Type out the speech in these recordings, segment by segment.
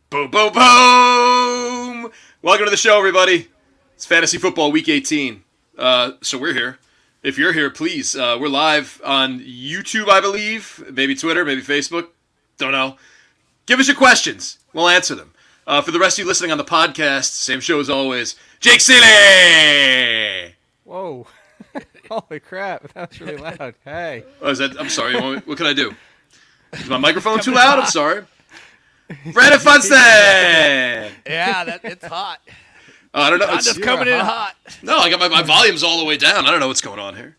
Boom, boom, boom! Welcome to the show, everybody. It's Fantasy Football Week 18. So we're here. If you're here, please. We're live on YouTube, I believe. Maybe Twitter, maybe Facebook. Don't know. Give us your questions. We'll answer them. For the rest of you listening on the podcast, same show as always. Jake Seeley! Whoa. Holy crap. That was really loud. Hey. Oh, I'm sorry. What can I do? Is my microphone too loud? I'm sorry. Brandon Funston! Yeah, it's hot. I don't know. It's just coming in hot. No, I got my volume's all the way down. I don't know what's going on here.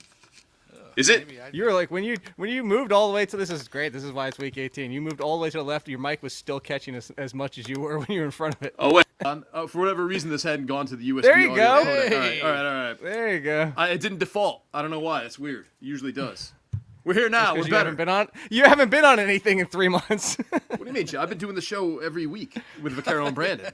Is it? You were like, when you moved all the way to, this is great, this is why it's week 18. You moved all the way to the left, your mic was still catching as much as you were when you were in front of it. Oh, wait. For whatever reason, this hadn't gone to the USB There you audio go. codec. Hey. All right. There you go. It didn't default. I don't know why. It's weird. It usually does. We're here now. We're You better. you haven't been on anything in 3 months. What do you mean, Jay? I've been doing the show every week with Vaccaro and Brandon.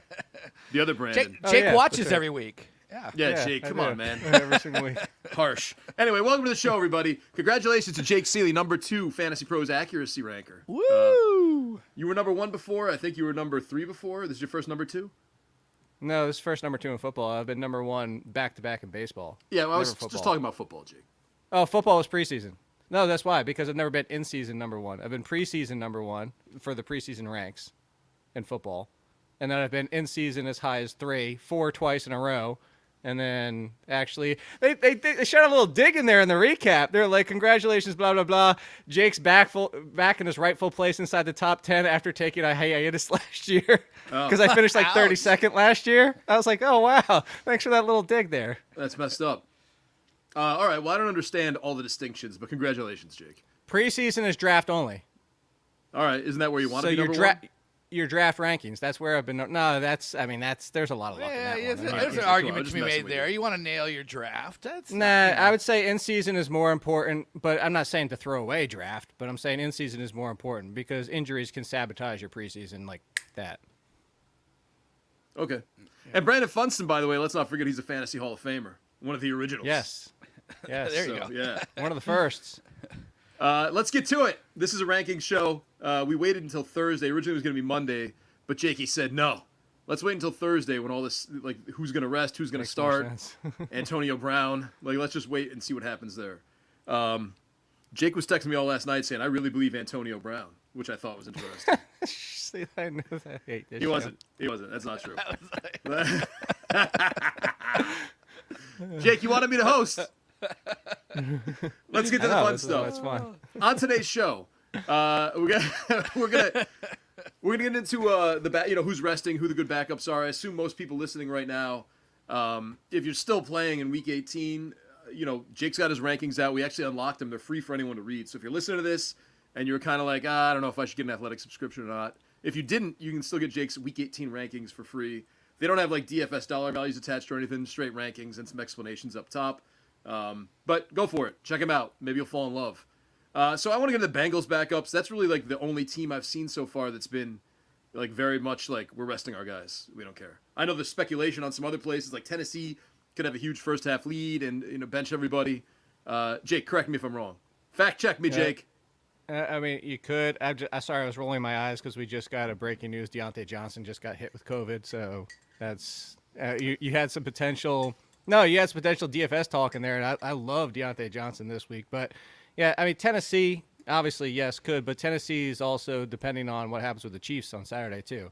The other Brandon. Jake watches every week. Yeah, Jake, come on, man. Every single week. Harsh. Anyway, welcome to the show, everybody. Congratulations to Jake Seeley, number 2 Fantasy Pros accuracy ranker. Woo! You were number 1 before. I think you were number 3 before. This is your first number 2? No, this is first number 2 in football. I've been number 1 back-to-back in baseball. Yeah, well, I was Never just football. talking about football, Jake. Oh, football was preseason. No, that's why, because I've never been in-season number 1. I've been preseason number 1 for the preseason ranks in football. And then I've been in-season as high as 4 twice in a row. And then, actually, they shot a little dig in there in the recap. They're like, congratulations, blah, blah, blah. Jake's back in his rightful place inside the top 10 after taking a hiatus last year. Because I finished like 32nd last year. I was like, oh, wow. Thanks for that little dig there. That's messed up. All right, well, I don't understand all the distinctions, but congratulations, Jake. Preseason is draft only. All right, isn't that where you want So to be number 1? your draft rankings, that's where I've been. No, there's a lot of luck in that one. There's an argument to be made there. You want to nail your draft. I would say in-season is more important, but I'm not saying to throw away draft, but I'm saying in-season is more important because injuries can sabotage your preseason like that. Okay. And Brandon Funston, by the way, let's not forget he's a Fantasy Hall of Famer. One of the originals. Yes. There you go. Yeah. One of the firsts. Let's get to it. This is a ranking show. We waited until Thursday. Originally it was going to be Monday, but Jakey said no. Let's wait until Thursday when all this, like, who's going to rest, who's going to start, Antonio Brown. Like, let's just wait and see what happens there. Jake was texting me all last night saying, I really believe Antonio Brown, which I thought was interesting. See, I know that. I hate this He show. wasn't. That's not true. Jake, you wanted me to host. Let's get to the fun stuff. That's fun. On today's show, we're gonna get into who's resting, who the good backups are. I assume most people listening right now, if you're still playing in Week 18, Jake's got his rankings out. We actually unlocked them. They're free for anyone to read. So if you're listening to this and you're kind of like, I don't know if I should get an athletic subscription or not. If you didn't, you can still get Jake's Week 18 rankings for free. They don't have like DFS dollar values attached or anything, straight rankings and some explanations up top. But go for it. Check them out. Maybe you'll fall in love. So I want to get into the Bengals backups. That's really like the only team I've seen so far that's been like very much like we're resting our guys. We don't care. I know there's speculation on some other places like Tennessee could have a huge first half lead and bench everybody. Jake, correct me if I'm wrong. Fact check me, Jake. I mean, you could. I'm sorry, I was rolling my eyes because we just got a breaking news. Deontay Johnson just got hit with COVID, so that's you had some potential. No, you had some potential DFS talk in there, and I love Deontay Johnson this week. But yeah, I mean Tennessee, obviously yes, could, but Tennessee is also depending on what happens with the Chiefs on Saturday too.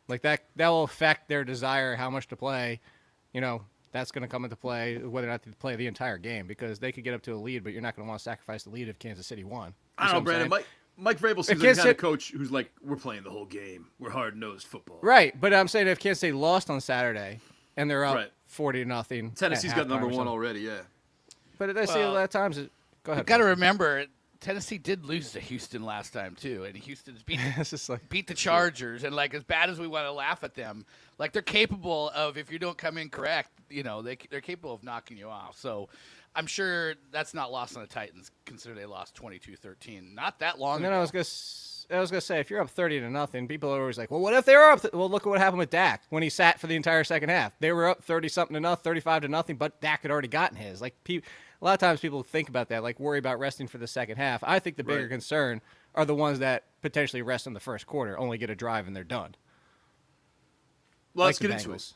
Like that will affect their desire how much to play. That's going to come into play whether or not they play the entire game because they could get up to a lead, but you're not going to want to sacrifice the lead if Kansas City won. I don't know, Brandon. Mike Vrabel seems like the kind of coach who's like, we're playing the whole game. We're hard-nosed football. Right, but I'm saying if Kansas State lost on Saturday and they're up 40-0. Tennessee's got number 1 already, yeah. But I see a lot of times. Go ahead. You've got to remember, Tennessee did lose to Houston last time too, and Houston's beat the Chargers. And like as bad as we want to laugh at them, like they're capable of, if you don't come in correct, they're capable of knocking you off. So I'm sure that's not lost on the Titans, consider they lost 22-13 not that long ago. I was gonna say, if you're up 30-0, people are always like, well, what if they were up? Well, look at what happened with Dak when he sat for the entire second half. They were up 30-something, 35-0, but Dak had already gotten his. Like, a lot of times people think about that, like worry about resting for the second half. I think the bigger concern are the ones that potentially rest in the first quarter, only get a drive and they're done. Well, let's get into it.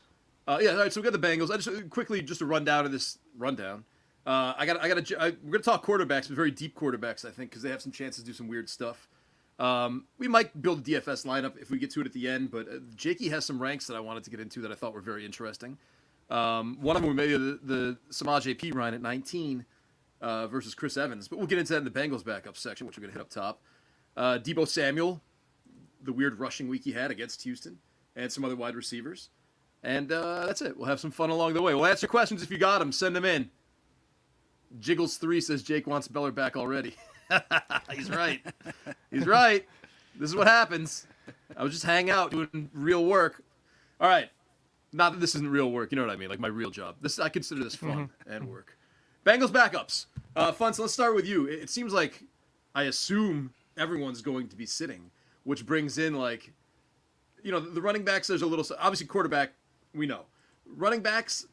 All right. So we got the Bengals. I just quickly a rundown of this rundown. We're gonna talk quarterbacks, but very deep quarterbacks, I think, because they have some chances to do some weird stuff. We might build a DFS lineup if we get to it at the end, but Jakey has some ranks that I wanted to get into that I thought were very interesting. One of them were maybe the Samaje Perine at 19 versus Chris Evans, but we'll get into that in the Bengals backup section, which we're going to hit up top. Deebo Samuel, the weird rushing week he had against Houston, and some other wide receivers. And that's it. We'll have some fun along the way. We'll answer questions if you got them. Send them in. Jiggles3 says Jake wants Beller back already. He's right. He's right. This is what happens. I was just hanging out doing real work. All right. Not that this isn't real work. You know what I mean? Like my real job. I consider this fun and work. Bengals backups. Funston, let's start with you. It seems like I assume everyone's going to be sitting, which brings in the running backs. There's a little, obviously quarterback, we know. Running backs,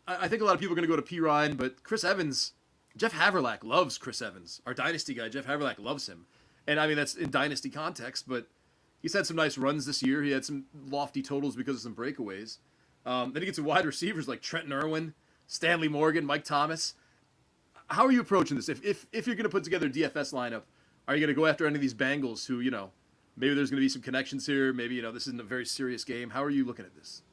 I think a lot of people are going to go to Perine, but Chris Evans, Jeff Haverlack loves Chris Evans. Our dynasty guy, Jeff Haverlack, loves him. And I mean, that's in dynasty context, but he's had some nice runs this year. He had some lofty totals because of some breakaways. Then he gets some wide receivers like Trenton Irwin, Stanley Morgan, Mike Thomas. How are you approaching this? If you're going to put together a DFS lineup, are you going to go after any of these Bengals who, maybe there's going to be some connections here. Maybe, this isn't a very serious game. How are you looking at this?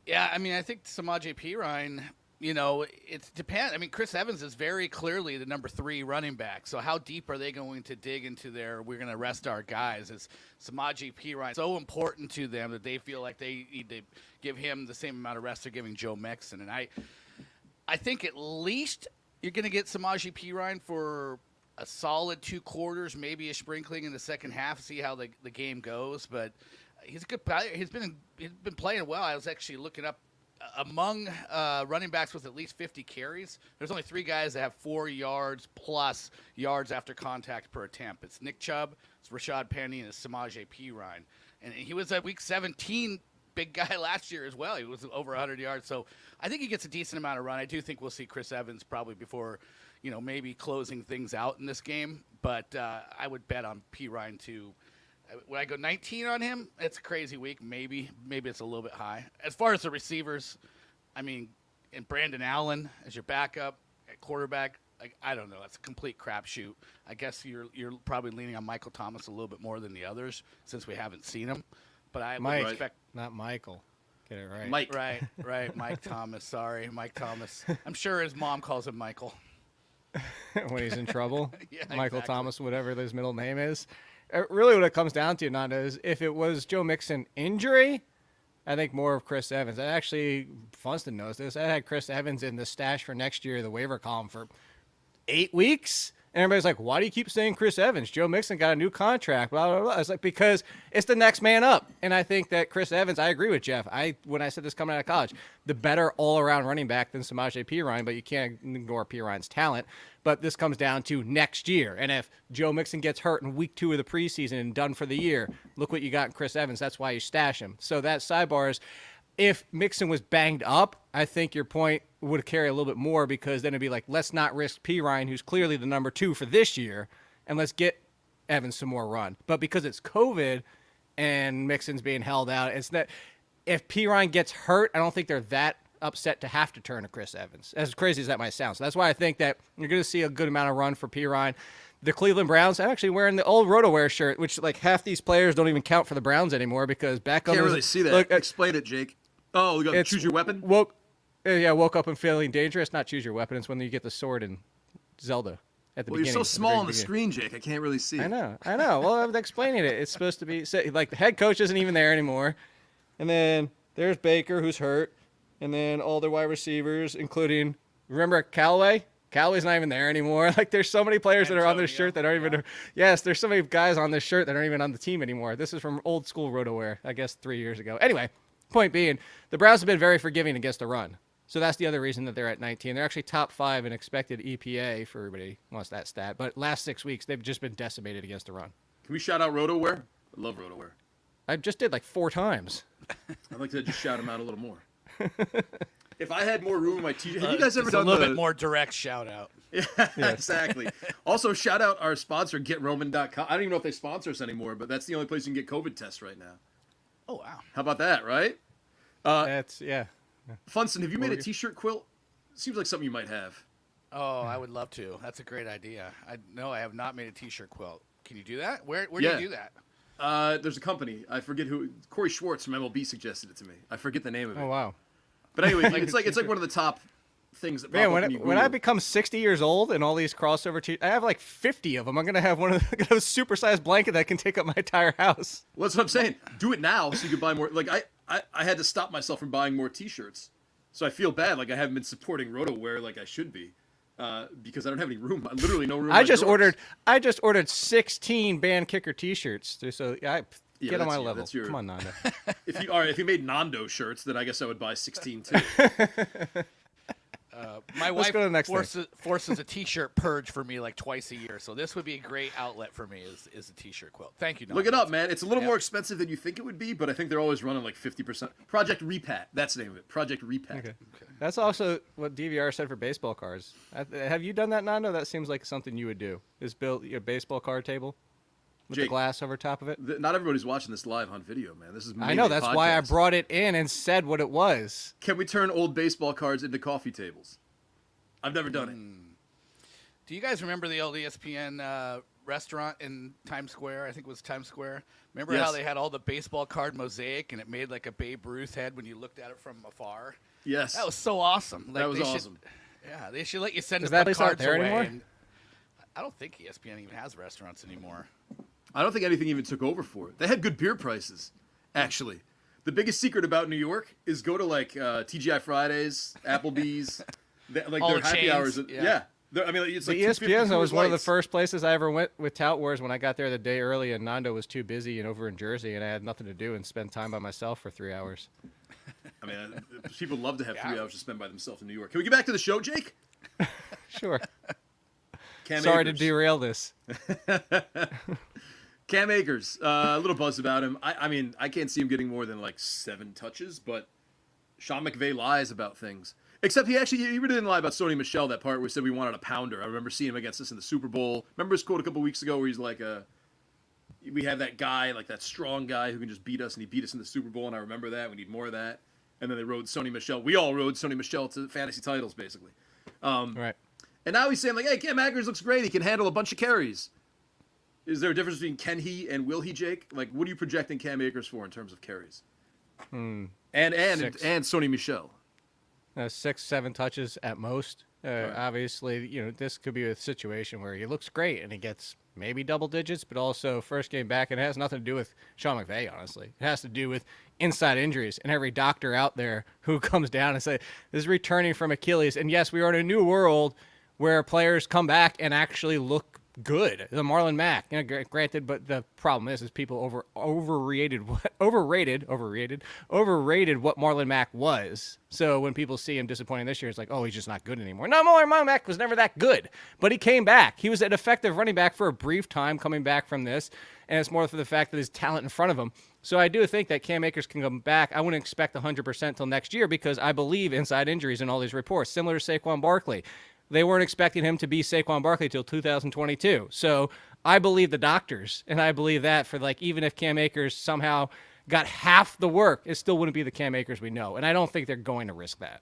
Yeah, I mean, I think Samaje Perine, it depends. I mean, Chris Evans is very clearly the number 3 running back. So how deep are they going to dig into we're going to rest our guys? Is Samaje Perine so important to them that they feel like they need to give him the same amount of rest they're giving Joe Mixon? And I think at least you're going to get Samaje Perine for a solid 2 quarters, maybe a sprinkling in the second half, see how the game goes. But he's a good player. He's been playing well. I was actually looking up among running backs with at least 50 carries. There's only 3 guys that have 4 yards plus yards after contact per attempt. It's Nick Chubb, it's Rashad Penny, and it's Samaje Perine. And he was at week 17 big guy last year as well. He was over 100 yards. So I think he gets a decent amount of run. I do think we'll see Chris Evans probably before, maybe closing things out in this game. But I would bet on Perine to. Would I go 19 on him? It's a crazy week. Maybe it's a little bit high. As far as the receivers, I mean, and Brandon Allen as your backup at quarterback, I don't know. That's a complete crapshoot. I guess you're probably leaning on Michael Thomas a little bit more than the others since we haven't seen him. But I would expect not Michael. Get it right. Mike. Right. Mike Thomas. Sorry, Mike Thomas. I'm sure his mom calls him Michael when he's in trouble. Yeah, Michael exactly. Thomas, whatever his middle name is. Really what it comes down to, Nando, is if it was Joe Mixon injury, I think more of Chris Evans. I actually, Funston knows this, I had Chris Evans in the stash for next year, the waiver column, for 8 weeks. And everybody's like, why do you keep saying Chris Evans? Joe Mixon got a new contract, blah, blah, blah. It's like, because it's the next man up. And I think that Chris Evans, I agree with Jeff. When I said this coming out of college, the better all-around running back than Samaje Perine, but you can't ignore Perine's talent. But this comes down to next year. And if Joe Mixon gets hurt in week 2 of the preseason and done for the year, look what you got in Chris Evans. That's why you stash him. So that sidebar is, if Mixon was banged up, I think your point would carry a little bit more, because then it'd be like, let's not risk Perine, who's clearly the number 2 for this year, and let's get Evans some more run. But because it's COVID and Mixon's being held out, it's that if Perine gets hurt, I don't think they're that upset to have to turn to Chris Evans, as crazy as that might sound. So that's why I think that you're going to see a good amount of run for Perine. The Cleveland Browns, I'm actually wearing the old RotoWare shirt, which like half these players don't even count for the Browns anymore, because Beckham. Can't really see that. Explain it, Jake. Oh, we got choose your weapon? Woke up and feeling dangerous. Not choose your weapon. It's when you get the sword in Zelda at the beginning. Well, you're so small on the screen, Jake. I can't really see. I know. Well, I'm explaining it. It's supposed to be, like, the head coach isn't even there anymore. And then there's Baker, who's hurt. And then all their wide receivers, including, remember Callaway? Callaway's not even there anymore. Like, there's so many players that are on this Antonio, shirt that aren't even. Yes, there's so many guys on this shirt that aren't even on the team anymore. This is from old school RotoWare, I guess 3 years ago. Anyway, point being, the Browns have been very forgiving against the run. So that's the other reason that they're at 19. They're actually top 5 in expected EPA for everybody who wants that stat. But last 6 weeks, they've just been decimated against the run. Can we shout out RotoWare? I love RotoWare. I just did like 4 times. I'd like to just shout them out a little more. If I had more room in my t-shirt, have you guys ever Just done a little bit more direct shout out? Yeah, exactly. Also, shout out our sponsor, GetRoman.com. I don't even know if they sponsor us anymore, but that's the only place you can get COVID tests right now. Oh wow! How about that, right? Yeah. Funston, have you made a t-shirt quilt? Seems like something you might have. Oh, I would love to. That's a great idea. I have not made a t-shirt quilt. Can you do that? Where do you do that? There's a company. I forget who. Corey Schwartz from MLB suggested it to me. I forget the name of it. Oh, wow. But anyway, it's like one of the top things that. Man, when I become 60 years old and all these crossover I have like 50 of them. I'm gonna have one of a supersized blanket that can take up my entire house. Well, that's what I'm saying. Do it now so you can buy more. Like I had to stop myself from buying more T-shirts, so I feel bad. Like I haven't been supporting RotoWare like I should be. Because I don't have any room. I literally no room. In I my just drawers. ordered 16 band kicker T-shirts. So get on my level. That's your... Come on, Nando. If you made Nando shirts, then I guess I would buy 16 too. My Let's wife go to the next forces a t-shirt purge for me like twice a year, so this would be a great outlet for me. Is a t-shirt quilt? Thank you. Look it up, man. It's a little more expensive than you think it would be, but I think they're always running like 50%. Project Repat. That's the name of it. Project Repat. Okay. That's also what DVR said for baseball cards. Have you done that, Nando? That seems like something you would do. Is build your baseball card table with Jake, the glass over top of it. Not everybody's watching this live on video, man. This is I know. That's why I brought it in and said what it was. Can we turn old baseball cards into coffee tables? I've never done it. Do you guys remember the old ESPN restaurant in Times Square? I think it was Times Square. Remember how they had all the baseball card mosaic and it made like a Babe Ruth head when you looked at it from afar? Yes. That was so awesome. Like, that was awesome. They should let you send Is the that place cards out there away. anymore? And I don't think ESPN even has restaurants anymore. I don't think anything even took over for it. They had good beer prices, actually. The biggest secret about New York is go to like TGI Fridays, Applebee's, like All their the happy chains, hours. yeah. I mean, it's The like ESPN was one of the lights. first places I ever went with Tout Wars when I got there the day early, and Nando was too busy and over in Jersey, and I had nothing to do and spend time by myself for 3 hours. I mean, people love to have 3 hours to spend by themselves in New York. Can we get back to the show, Jake? Sure. Cam Sorry to Akers. derail this. Cam Akers, a little buzz about him. I mean, I can't see him getting more than like 7 touches, but Sean McVay lies about things. Except he really didn't lie about Sony Michel, that part where he said we wanted a pounder. I remember seeing him against us in the Super Bowl. Remember his quote a couple weeks ago where he's like, we have that guy, like that strong guy who can just beat us, and he beat us in the Super Bowl, and I remember that. We need more of that. And then they rode Sony Michel. We all rode Sony Michel to fantasy titles, basically. Right. And now he's saying, like, hey, Cam Akers looks great. He can handle a bunch of carries. Is there a difference between can he and will he, Jake? Like, what are you projecting Cam Akers for in terms of carries? And Sony Michel. 6, 7 touches at most. Right. Obviously, this could be a situation where he looks great and he gets maybe double digits, but also first game back, and it has nothing to do with Sean McVay, honestly. It has to do with inside injuries and every doctor out there who comes down and say, this is returning from Achilles. And yes, we are in a new world where players come back and actually look good. The Marlon Mack, granted, but the problem is people overrated what Marlon Mack was. So when people see him disappointing this year, it's like, oh, he's just not good anymore. No, Marlon Mack was never that good, but he came back. He was an effective running back for a brief time coming back from this, and it's more for the fact that his talent in front of him. So I do think that Cam Akers can come back. I wouldn't expect 100% till next year because I believe inside injuries in all these reports, similar to Saquon Barkley. They weren't expecting him to be Saquon Barkley till 2022. So I believe the doctors, and I believe that for even if Cam Akers somehow got half the work, it still wouldn't be the Cam Akers we know. And I don't think they're going to risk that.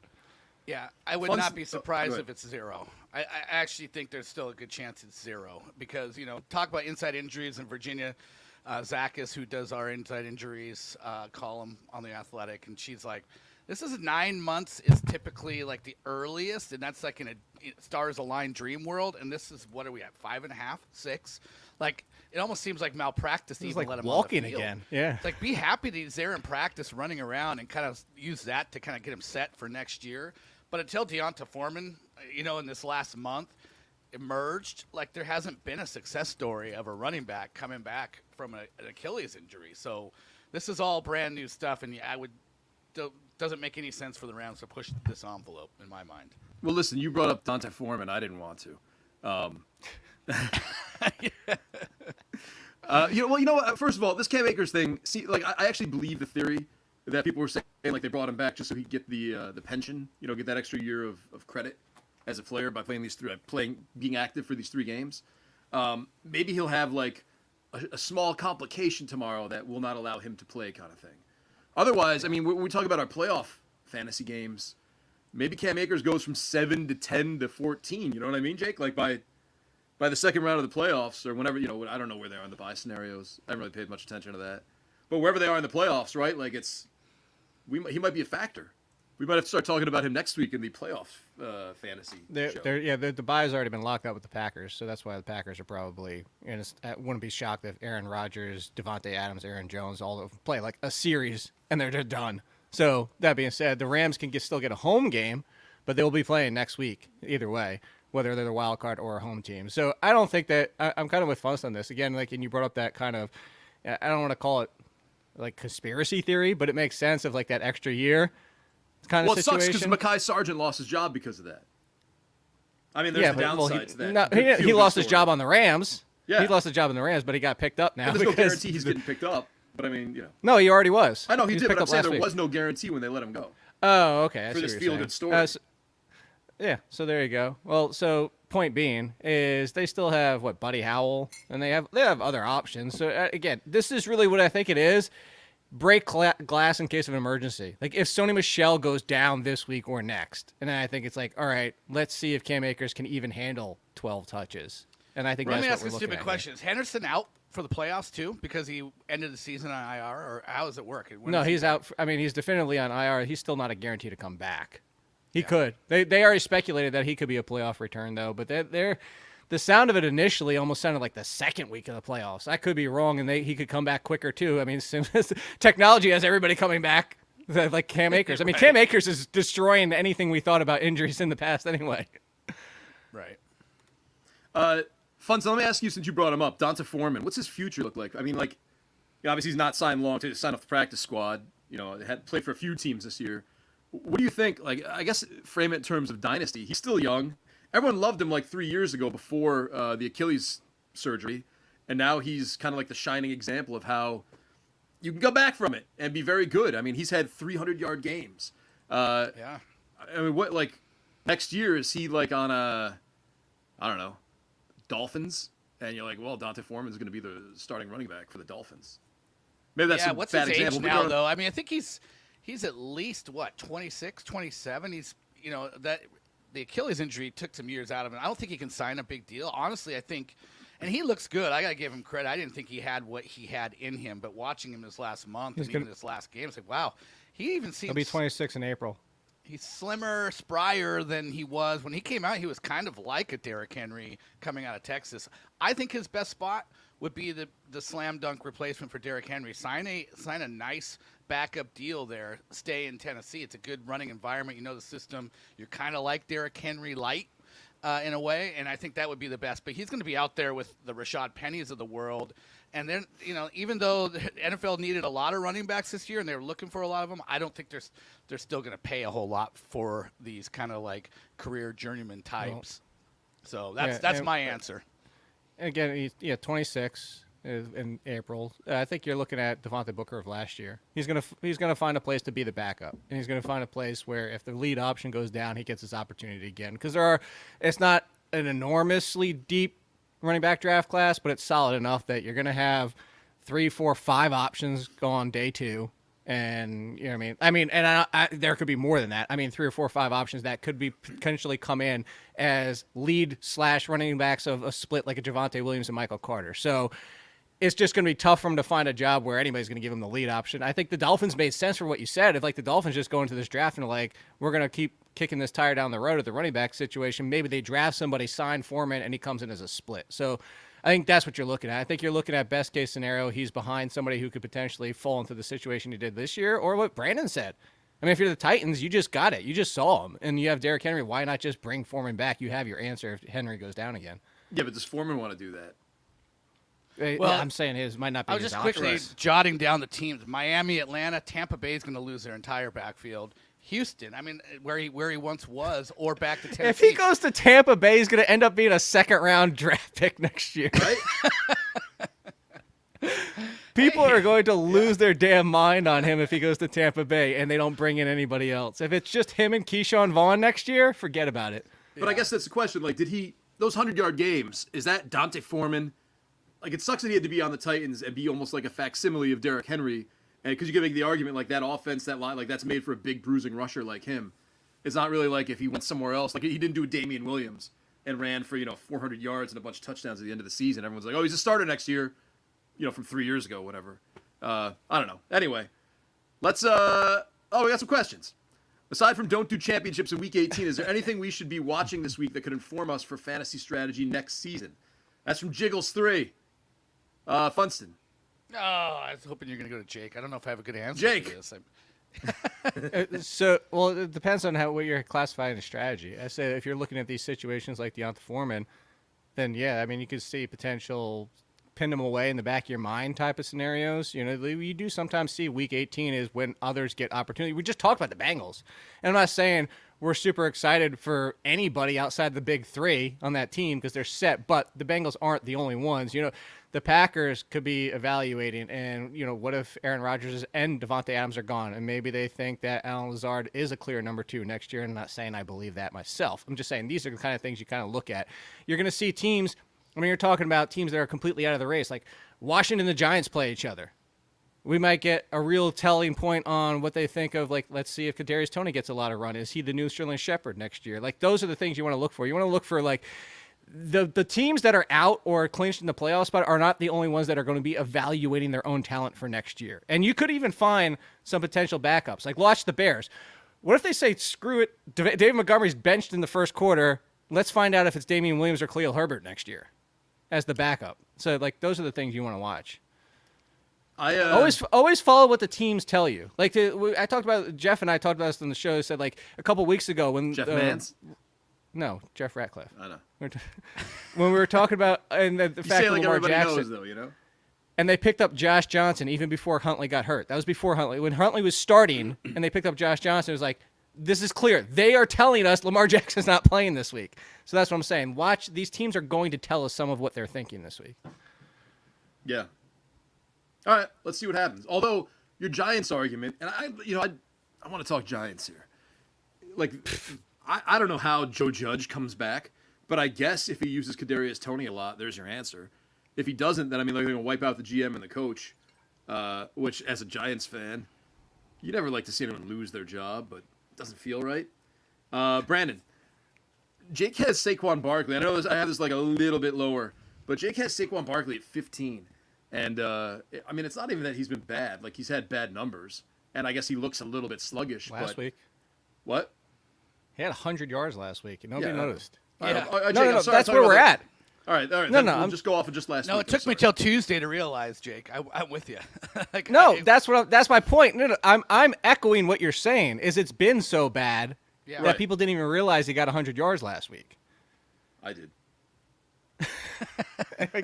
Yeah, I would not be surprised if it's 0. I actually think there's still a good chance it's 0 because, talk about inside injuries in Virginia. Zachis, who does our inside injuries column on The Athletic, and she's like, this is 9 months is typically like the earliest, and that's like in a stars aligned dream world. And this is, what are we at, 5.5, 6? Like, it almost seems like malpractice to even like let him walking on the field. again. Yeah. It's like, be happy that he's there in practice running around and kind of use that to kind of get him set for next year. But until Deonta Foreman, in this last month emerged, like there hasn't been a success story of a running back coming back from an Achilles injury. So this is all brand new stuff, and doesn't make any sense for the Rams to push this envelope in my mind. Well, listen, you brought up Deonta Foreman. I didn't want to. First of all, this Cam Akers thing. See, like I actually believe the theory that people were saying, like they brought him back just so he'd get the pension, get that extra year of credit as a player by playing being active for these 3 games. Maybe he'll have like a small complication tomorrow that will not allow him to play, kind of thing. Otherwise, I mean, when we talk about our playoff fantasy games, maybe Cam Akers goes from 7 to 10 to 14. You know what I mean, Jake? Like by the second round of the playoffs, or whenever, I don't know where they are in the bye scenarios. I haven't really paid much attention to that. But wherever they are in the playoffs, right? Like he might be a factor. We might have to start talking about him next week in the playoff fantasy show. The bye has already been locked up with the Packers, so that's why the Packers are probably. I wouldn't be shocked if Aaron Rodgers, Devontae Adams, Aaron Jones all play like a series and they're just done. So that being said, the Rams can still get a home game, but they will be playing next week either way, whether they're the wild card or a home team. So I don't think that I'm kind of with Funston on this again. Like, and you brought up that kind of, I don't want to call it like conspiracy theory, but it makes sense of like that extra year kind of situation. Well, it sucks because Mekhi Sargent lost his job because of that. I mean, there's the downside to that. He lost his job on the Rams. Yeah. He lost his job on the Rams, but he got picked up now. And there's no guarantee he's getting picked up. But I mean, No, he already was. I know he did, but I'm saying there was no guarantee when they let him go. Oh, okay. For this feel-good story. So there you go. Well, so point being is they still have Buddy Howell, and they have other options. So again, this is really what I think it is. Break glass in case of an emergency. Like if Sony Michel goes down this week or next, and then I think it's like, all right, let's see if Cam Akers can even handle 12 touches. And I think that's what we're looking at. Let me ask a stupid question. Is Henderson out for the playoffs too because he ended the season on IR, or how does it work? No, he's out. I mean, he's definitively on IR. He's still not a guarantee to come back. He could. They already speculated that he could be a playoff return though, but the sound of it initially almost sounded like the second week of the playoffs. I could be wrong, and he could come back quicker too. I mean, technology has everybody coming back like Cam Akers. I mean, Cam Akers is destroying anything we thought about injuries in the past anyway. Right. Funston, let me ask you, since you brought him up, Deonta Foreman, what's his future look like? I mean, like, obviously he's not signed long to sign off the practice squad. Had played for a few teams this year. What do you think? Like, I guess frame it in terms of dynasty. He's still young. Everyone loved him like 3 years ago before the Achilles surgery, and now he's kind of like the shining example of how you can go back from it and be very good. I mean, he's had 300-yard games. I mean, what, like, next year is he like on I don't know, Dolphins? And you're like, well, Deonta Foreman's going to be the starting running back for the Dolphins. Maybe that's a what's bad his example. Age now, though? I mean, I think he's at least 26, 27. He's that. The Achilles injury took some years out of him. I don't think he can sign a big deal. Honestly, I think, and he looks good. I got to give him credit. I didn't think he had what he had in him, but watching him this last month and even this last game, it's like, wow, he even seems. He'll be 26 in April. He's slimmer, sprier than he was. When he came out, he was kind of like a Derrick Henry coming out of Texas. I think his best spot would be the slam dunk replacement for Derrick Henry. Sign a nice backup deal there. Stay in Tennessee. It's a good running environment. You know the system. You're kind of like Derrick Henry light in a way, and I think that would be the best. But he's going to be out there with the Rashad Pennies of the world. And then, even though the NFL needed a lot of running backs this year and they were looking for a lot of them, I don't think they're still going to pay a whole lot for these kind of like career journeyman types. So that's my answer. Again, 26 in April. I think you're looking at Devontae Booker of last year. He's gonna find a place to be the backup, and he's gonna find a place where if the lead option goes down, he gets his opportunity again. Because it's not an enormously deep running back draft class, but it's solid enough that you're gonna have 3, 4, 5 options go on day 2. And you know what I mean? And there could be more than that. I mean, 3 or 4 or 5 options that could be potentially come in as lead/running backs of a split like a Javonte Williams and Michael Carter. So it's just going to be tough for him to find a job where anybody's going to give him the lead option. I think the Dolphins made sense for what you said. If like the Dolphins just go into this draft and are like, we're going to keep kicking this tire down the road at the running back situation, maybe they draft somebody, sign Foreman, and he comes in as a split. So I think that's what you're looking at. I think you're looking at best case scenario. He's behind somebody who could potentially fall into the situation he did this year, or what Brandon said. I mean, if you're the Titans, you just got it. You just saw him, and you have Derrick Henry. Why not just bring Foreman back? You have your answer if Henry goes down again. Yeah, but does Foreman want to do that? Well, I'm saying his might not be. I was his just quickly option. jotting down the teams: Miami, Atlanta, Tampa Bay is going to lose their entire backfield. Houston, I mean, where he once was, or back to Tennessee. If he goes to Tampa Bay, he's going to end up being a second-round draft pick next year. Right? People are going to lose their damn mind on him if he goes to Tampa Bay and they don't bring in anybody else. If it's just him and Keyshawn Vaughn next year, forget about it. But I guess that's the question. Like, did he those 100-yard games? Is that Dante Foreman? Like, it sucks that he had to be on the Titans and be almost like a facsimile of Derrick Henry, and because you can make the argument like that offense, that line, like that's made for a big bruising rusher like him. It's not really like if he went somewhere else. Like he didn't do Damian Williams and ran for 400 yards and a bunch of touchdowns at the end of the season. Everyone's like, oh, he's a starter next year, from 3 years ago, whatever. I don't know. Anyway, let's. We got some questions. Aside from don't do championships in Week 18, is there anything we should be watching this week that could inform us for fantasy strategy next season? That's from Jiggles3. Funston. Oh, I was hoping you're going to go to Jake. I don't know if I have a good answer Jake. for this. Well, it depends on what you're classifying as strategy. I say if you're looking at these situations like Deonta Foreman, then yeah, I mean you could see potential pin them away in the back of your mind type of scenarios. You do sometimes see Week 18 is when others get opportunity. We just talked about the Bengals, and I'm not saying we're super excited for anybody outside the big three on that team because they're set, but the Bengals aren't the only ones. The Packers could be evaluating, and what if Aaron Rodgers and Devontae Adams are gone, and maybe they think that Allen Lazard is a clear number 2 next year. And I'm not saying I believe that myself. I'm just saying these are the kind of things you kind of look at. You're going to see teams. I mean, you're talking about teams that are completely out of the race, like Washington and the Giants play each other. We might get a real telling point on what they think of, like, let's see if Kadarius Toney gets a lot of run. Is he the new Sterling Shepard next year? Like, those are the things you want to look for. You want to look for, like, the teams that are out or clinched in the playoff spot are not the only ones that are going to be evaluating their own talent for next year. And you could even find some potential backups. Like, watch the Bears. What if they say, screw it, David Montgomery's benched in the first quarter. Let's find out if it's Damian Williams or Khalil Herbert next year as the backup. So, like, those are the things you want to watch. Always follow what the teams tell you. Like I talked about, Jeff and I talked about this on the show. Said like a couple weeks ago when Jeff Mans. No, Jeff Ratcliffe. I know. When we were talking about and the fact say that like Lamar everybody Jackson, knows, though, and they picked up Josh Johnson even before Huntley got hurt. That was before Huntley. When Huntley was starting, and they picked up Josh Johnson, it was like, this is clear. They are telling us Lamar Jackson's not playing this week. So that's what I'm saying. Watch, these teams are going to tell us some of what they're thinking this week. Yeah. All right, let's see what happens. Although your Giants argument, and I want to talk Giants here. Like, I don't know how Joe Judge comes back, but I guess if he uses Kadarius Toney a lot, there's your answer. If he doesn't, then they're going to wipe out the GM and the coach, which as a Giants fan, you never like to see anyone lose their job, but it doesn't feel right. Brandon, Jake has Saquon Barkley. I know I have this like a little bit lower, but Jake has Saquon Barkley at 15. And, it's not even that he's been bad. Like, he's had bad numbers. And I guess he looks a little bit sluggish. Last week. What? He had 100 yards last week, and nobody noticed. Yeah. No, that's where we're at. All right. No, we'll just go off of just last week. No, it took me till Tuesday to realize, Jake. I'm with you. That's my point. No, I'm echoing what you're saying. Is it's been so bad that people didn't even realize he got 100 yards last week. I did.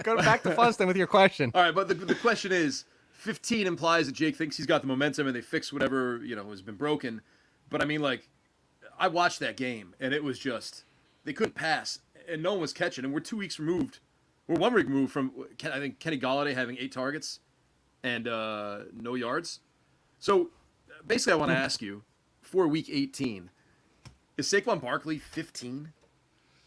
Go back to Funston with your question. All right, but the question is, 15 implies that Jake thinks he's got the momentum and they fix whatever has been broken. But I watched that game and it was just they couldn't pass and no one was catching. And we're 2 weeks removed. We're 1 week removed from I think Kenny Golladay having 8 targets and no yards. So basically, I want to ask you for Week 18, is Saquon Barkley 15?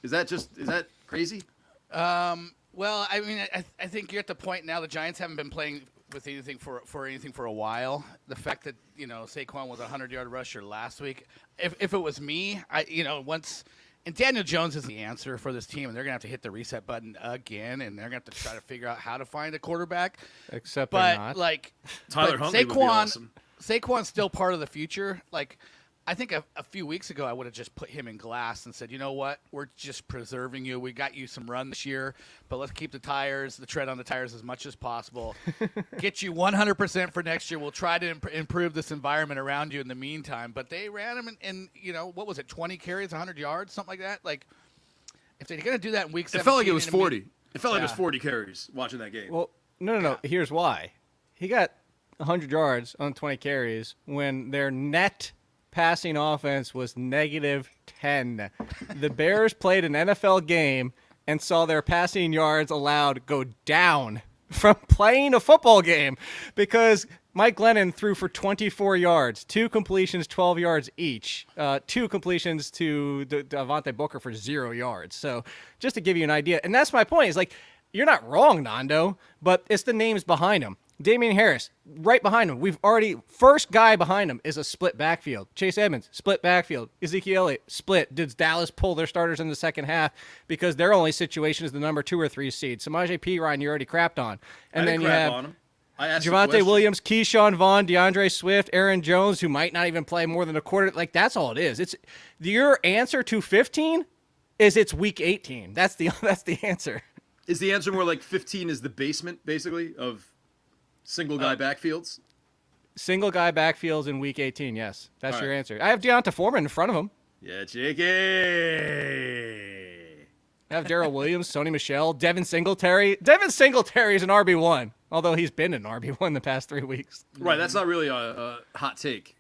Is that crazy? Well, I think you're at the point now. The Giants haven't been playing with anything for anything for a while. The fact that Saquon was a 100-yard rusher last week. If it was me, and Daniel Jones is the answer for this team, and they're gonna have to hit the reset button again, and they're gonna have to try to figure out how to find a quarterback. But like Tyler Huntley would be awesome. Saquon's still part of the future. Like, I think a few weeks ago I would have just put him in glass and said, you know what, we're just preserving you. We got you some run this year, but let's keep the tread on the tires as much as possible. Get you 100% for next year. We'll try to improve this environment around you in the meantime. But they ran him in what was it, 20 carries, 100 yards, something like that. Like, if they're going to do that in week 17. It felt like it was 40. It felt like it was 40 carries watching that game. Well, no. Here's why. He got 100 yards on 20 carries when their net passing offense was -10. The Bears played an NFL game and saw their passing yards allowed go down from playing a football game because Mike Glennon threw for 24 yards, 2 completions, 12 yards each, 2 completions to Devontae Booker for 0 yards. So just to give you an idea, and that's my point, is like, you're not wrong, Nando, but it's the names behind him. Damian Harris, right behind him. First guy behind him is a split backfield. Chase Edmonds, split backfield. Ezekiel Elliott, split. Did Dallas pull their starters in the second half because their only situation is the number 2 or 3 seed? Samaje Perine, you already crapped on. And then you have Javonte Williams, Keyshawn Vaughn, DeAndre Swift, Aaron Jones, who might not even play more than a quarter. Like, that's all it is. It's your answer to 15 is it's week 18. That's the answer. Is the answer more like 15 is the basement, basically, of single guy backfields? Single guy backfields in week 18, yes. That's your answer. I have Deonta Foreman in front of him. Yeah, Jakey. I have Darrell Williams, Sony Michel, Devin Singletary. Devin Singletary is an RB1, although he's been an RB1 the past 3 weeks. Right, that's not really a hot take.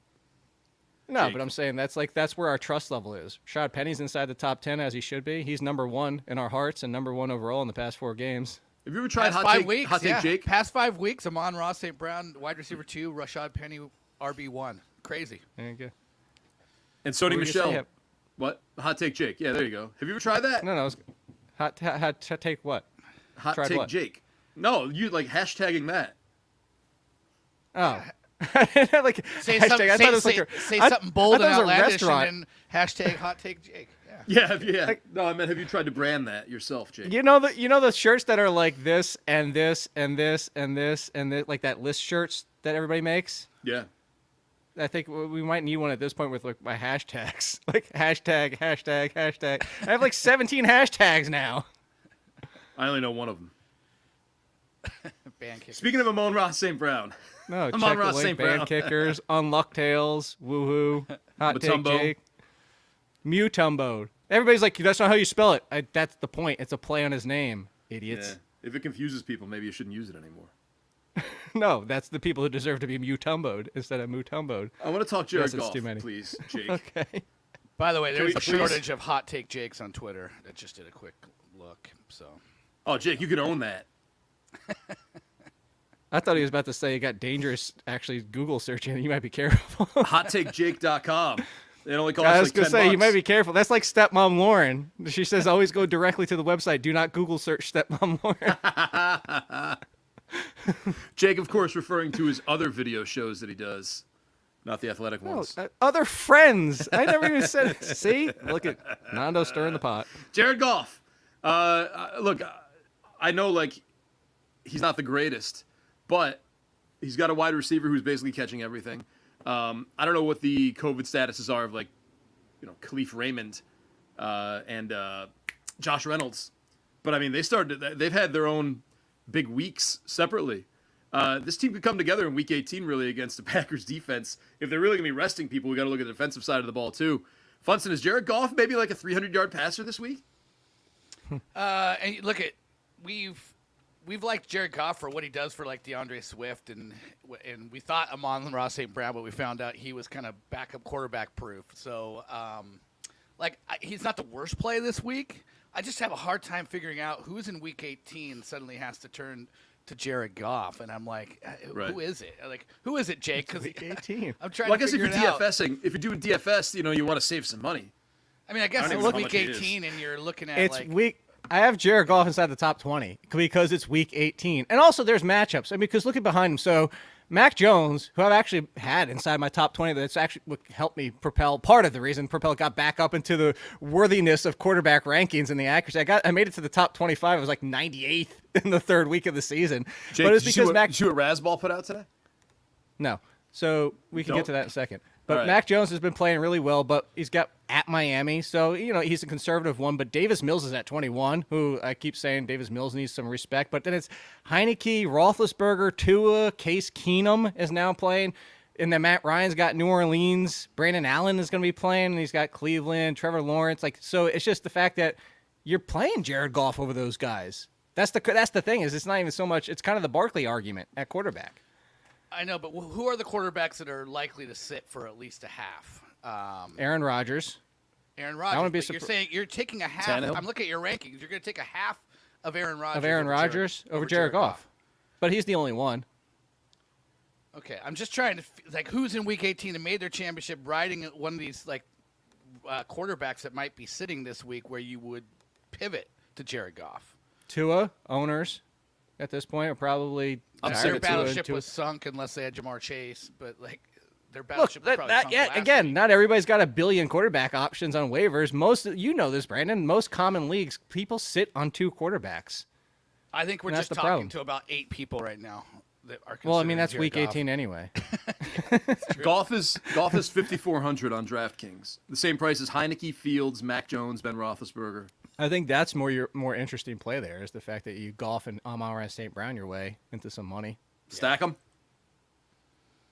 No, Jake. but I'm saying that's where our trust level is. Rashad Penny's inside the top 10 as he should be. He's number 1 in our hearts and number 1 overall in the past 4 games. Have you ever tried Past hot 5 take, weeks, hot take Jake? Past 5 weeks, Amon-Ra St. Brown, wide receiver 2, Rashad Penny, RB1. Crazy. There you go. And Sony Michel. Say? What? Hot take Jake. Yeah, there you go. Have you ever tried that? No. Hot take what? Hot Tried take what? Jake. No, you like hashtagging that. Oh. like Say hashtag, something bold and I thought it was a outlandish restaurant. and then hashtag hot take Jake. Yeah. No, I meant have you tried to brand that yourself, Jake? You know the shirts that are like this and this and this and this and this, like that list shirts that everybody makes? Yeah. I think we might need one at this point with like my hashtags. Like hashtag. I have like 17 hashtags now. I only know one of them. Band kickers. Speaking of Amon-Ra St. Brown. No, check Amon-Ra the link. St. Brown. Band kickers, unluck tails, woohoo, hot take Mutombo. Jake, Mutombo. Everybody's like, that's not how you spell it. That's the point. It's a play on his name, idiots. Yeah. If it confuses people, maybe you shouldn't use it anymore. No, that's the people who deserve to be Mutomboed instead of Mutomboed. I want to talk Jared Yes, it's Goff, too many. please, Jake. Okay. By the way, there's a please- shortage of hot take Jakes on Twitter. I just did a quick look. So Oh, Jake, you can own that. I thought he was about to say it got dangerous actually Google searching. You might be careful. HotTakeJake.com. It only costs I was like going to say, $10. you might be careful. That's like Stepmom Lauren. She says always go directly to the website. Do not Google search Stepmom Lauren. Jake, of course, referring to his other video shows that he does, not the athletic No, ones. other friends. I never even said it. See? Look at Nando stirring the pot. Jared Goff. Look, I know like he's not the greatest, but he's got a wide receiver who's basically catching everything. I don't know what the COVID statuses are of like, Khalif Raymond and Josh Reynolds, but I mean they've had their own big weeks separately. This team could come together in Week 18 really against the Packers defense. If they're really gonna be resting people, we got to look at the defensive side of the ball too. Funston, is Jared Goff maybe like a 300-yard passer this week? and look at we've liked Jared Goff for what he does for like DeAndre Swift and we thought Amon-Ra St. Brown, but we found out he was kind of backup quarterback proof. So he's not the worst play this week. I just have a hard time figuring out who's in Week 18 suddenly has to turn to Jared Goff, and I'm like, Right. who is it? Like, who is it, Jake? Because Week 18. I'm trying Well, I to guess if figure you're it out. DFSing, if you're doing DFS, you want to save some money. I mean, I guess I don't it's even know how Week much it is. 18, and you're looking at It's like week. I have Jared Goff inside the top 20 because it's week 18. And also there's matchups. I mean, because looking behind him. So Mac Jones, who I've actually had inside my top 20, that's actually what helped me propel, part of the reason Propel got back up into the worthiness of quarterback rankings and the accuracy. I made it to the top 25. I was like 98th in the third week of the season. Jake, but it's did you because see Mac. what Rasball put out today? No. So we can Don't. get to that in a second. But All right. Mac Jones has been playing really well, but he's got at Miami, so he's a conservative one. But Davis Mills is at 21, who I keep saying Davis Mills needs some respect. But then it's Heineke, Roethlisberger, Tua, Case Keenum is now playing. And then Matt Ryan's got New Orleans. Brandon Allen is going to be playing, and he's got Cleveland, Trevor Lawrence. So it's just the fact that you're playing Jared Goff over those guys. That's the thing is it's not even so much. It's kind of the Barkley argument at quarterback. I know, but who are the quarterbacks that are likely to sit for at least a half? Aaron Rodgers. Aaron Rodgers. wouldn't be But you're saying you're taking a half. Tannehill? I'm looking at your rankings. You're going to take a half of Aaron Rodgers. Over Jared Goff. But he's the only one. Okay, I'm just trying to who's in Week 18 and made their championship riding one of these quarterbacks that might be sitting this week where you would pivot to Jared Goff. Tua owners at this point are probably Their tired. battleship was sunk unless they had Jamar Chase, but their battleship was probably sunk last again, week. not everybody's got a billion quarterback options on waivers. This, Brandon. Most common leagues, people sit on 2 quarterbacks. I think we're And that's just the talking problem. to about 8 people right now that are. Well, I mean considering that's Jared week Goff. 18 anyway. Goff is 5,400 on DraftKings. The same price as Heineke, Fields, Mac Jones, Ben Roethlisberger. I think that's your more interesting play there is the fact that you Goff and Amon-Ra St. Brown your way into some money. Stack them.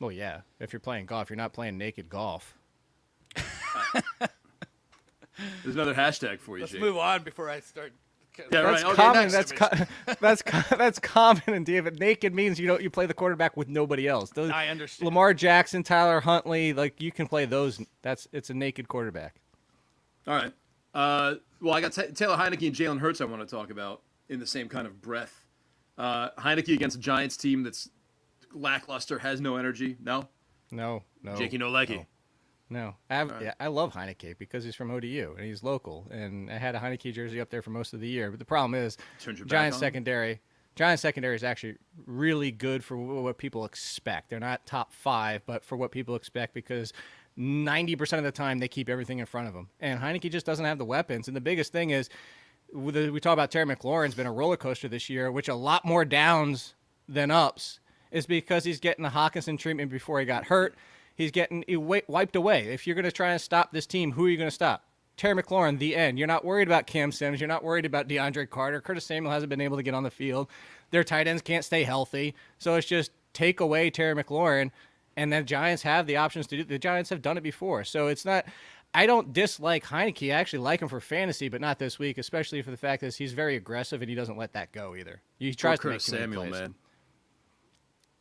Well, yeah. If you're playing golf, you're not playing naked golf. There's another hashtag for you, Let's Jake. move on before I start. Yeah, right. That's Okay, common. next. That's common. And David, naked means you play the quarterback with nobody else. I understand. Lamar Jackson, Tyler Huntley, you can play those. It's a naked quarterback. All right. Well, I got Taylor Heineke and Jalen Hurts I want to talk about in the same kind of breath. Heineke against a Giants team that's lackluster, has no energy. No? No. Jakey no leggy. No. I love Heineke because he's from ODU and he's local. And I had a Heineke jersey up there for most of the year. But the problem is Turned your back Giants on him? secondary. Giants secondary is actually really good for what people expect. They're not top 5, but for what people expect because 90% of the time they keep everything in front of them. And Heineke just doesn't have the weapons. And the biggest thing is we talk about Terry McLaurin's been a roller coaster this year, which a lot more downs than ups, is because he's getting the Hawkinson treatment before he got hurt. He's getting wiped away. If you're going to try and stop this team, who are you going to stop? Terry McLaurin, the end. You're not worried about Cam Sims. You're not worried about DeAndre Carter. Curtis Samuel hasn't been able to get on the field. Their tight ends can't stay healthy. So it's just take away Terry McLaurin, and then Giants have the options to do. The Giants have done it before. So it's not – I don't dislike Heineke. I actually like him for fantasy, but not this week, especially for the fact that he's very aggressive and he doesn't let that go either. He tries to make Curtis too many Samuel, plays. man.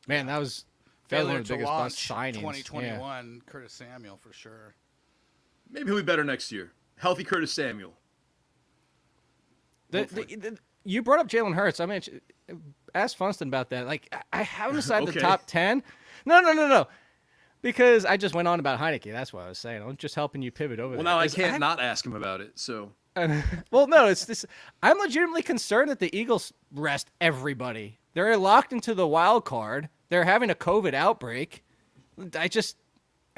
Man, that was one Failure of the to biggest launch bust signings. 2021, Curtis Samuel for sure. Maybe he'll be better next year. Healthy Curtis Samuel. You brought up Jalen Hurts. I mean, ask Funston about that. I have him inside Okay. the top 10. No. Because I just went on about Heineke. That's what I was saying. I'm just helping you pivot over Well, there. now I 'Cause can't not ask him about it, so. Well, no, it's this. I'm legitimately concerned that the Eagles rest everybody. They're locked into the wild card. They're having a COVID outbreak.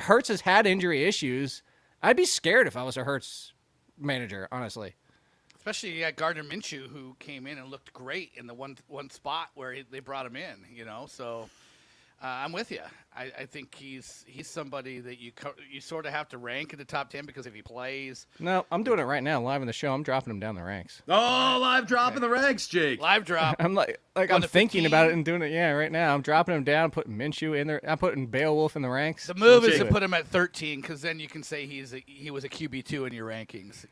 Hurts has had injury issues. I'd be scared if I was a Hurts manager, honestly. Especially you got Gardner Minshew, who came in and looked great in the one spot where they brought him in. So I'm with you. I think he's somebody that you sort of have to rank in the top 10 because if he plays No, I'm doing it right now, live in the show. I'm dropping him down the ranks. Oh, live drop in the ranks, Jake. live drop. I'm I'm On the thinking 15? about it and doing it. Yeah, right now. I'm dropping him down, putting Minshew in there. I'm putting Beowulf in the ranks. The move is Jake. to put him at 13 because then you can say he was a QB2 in your rankings.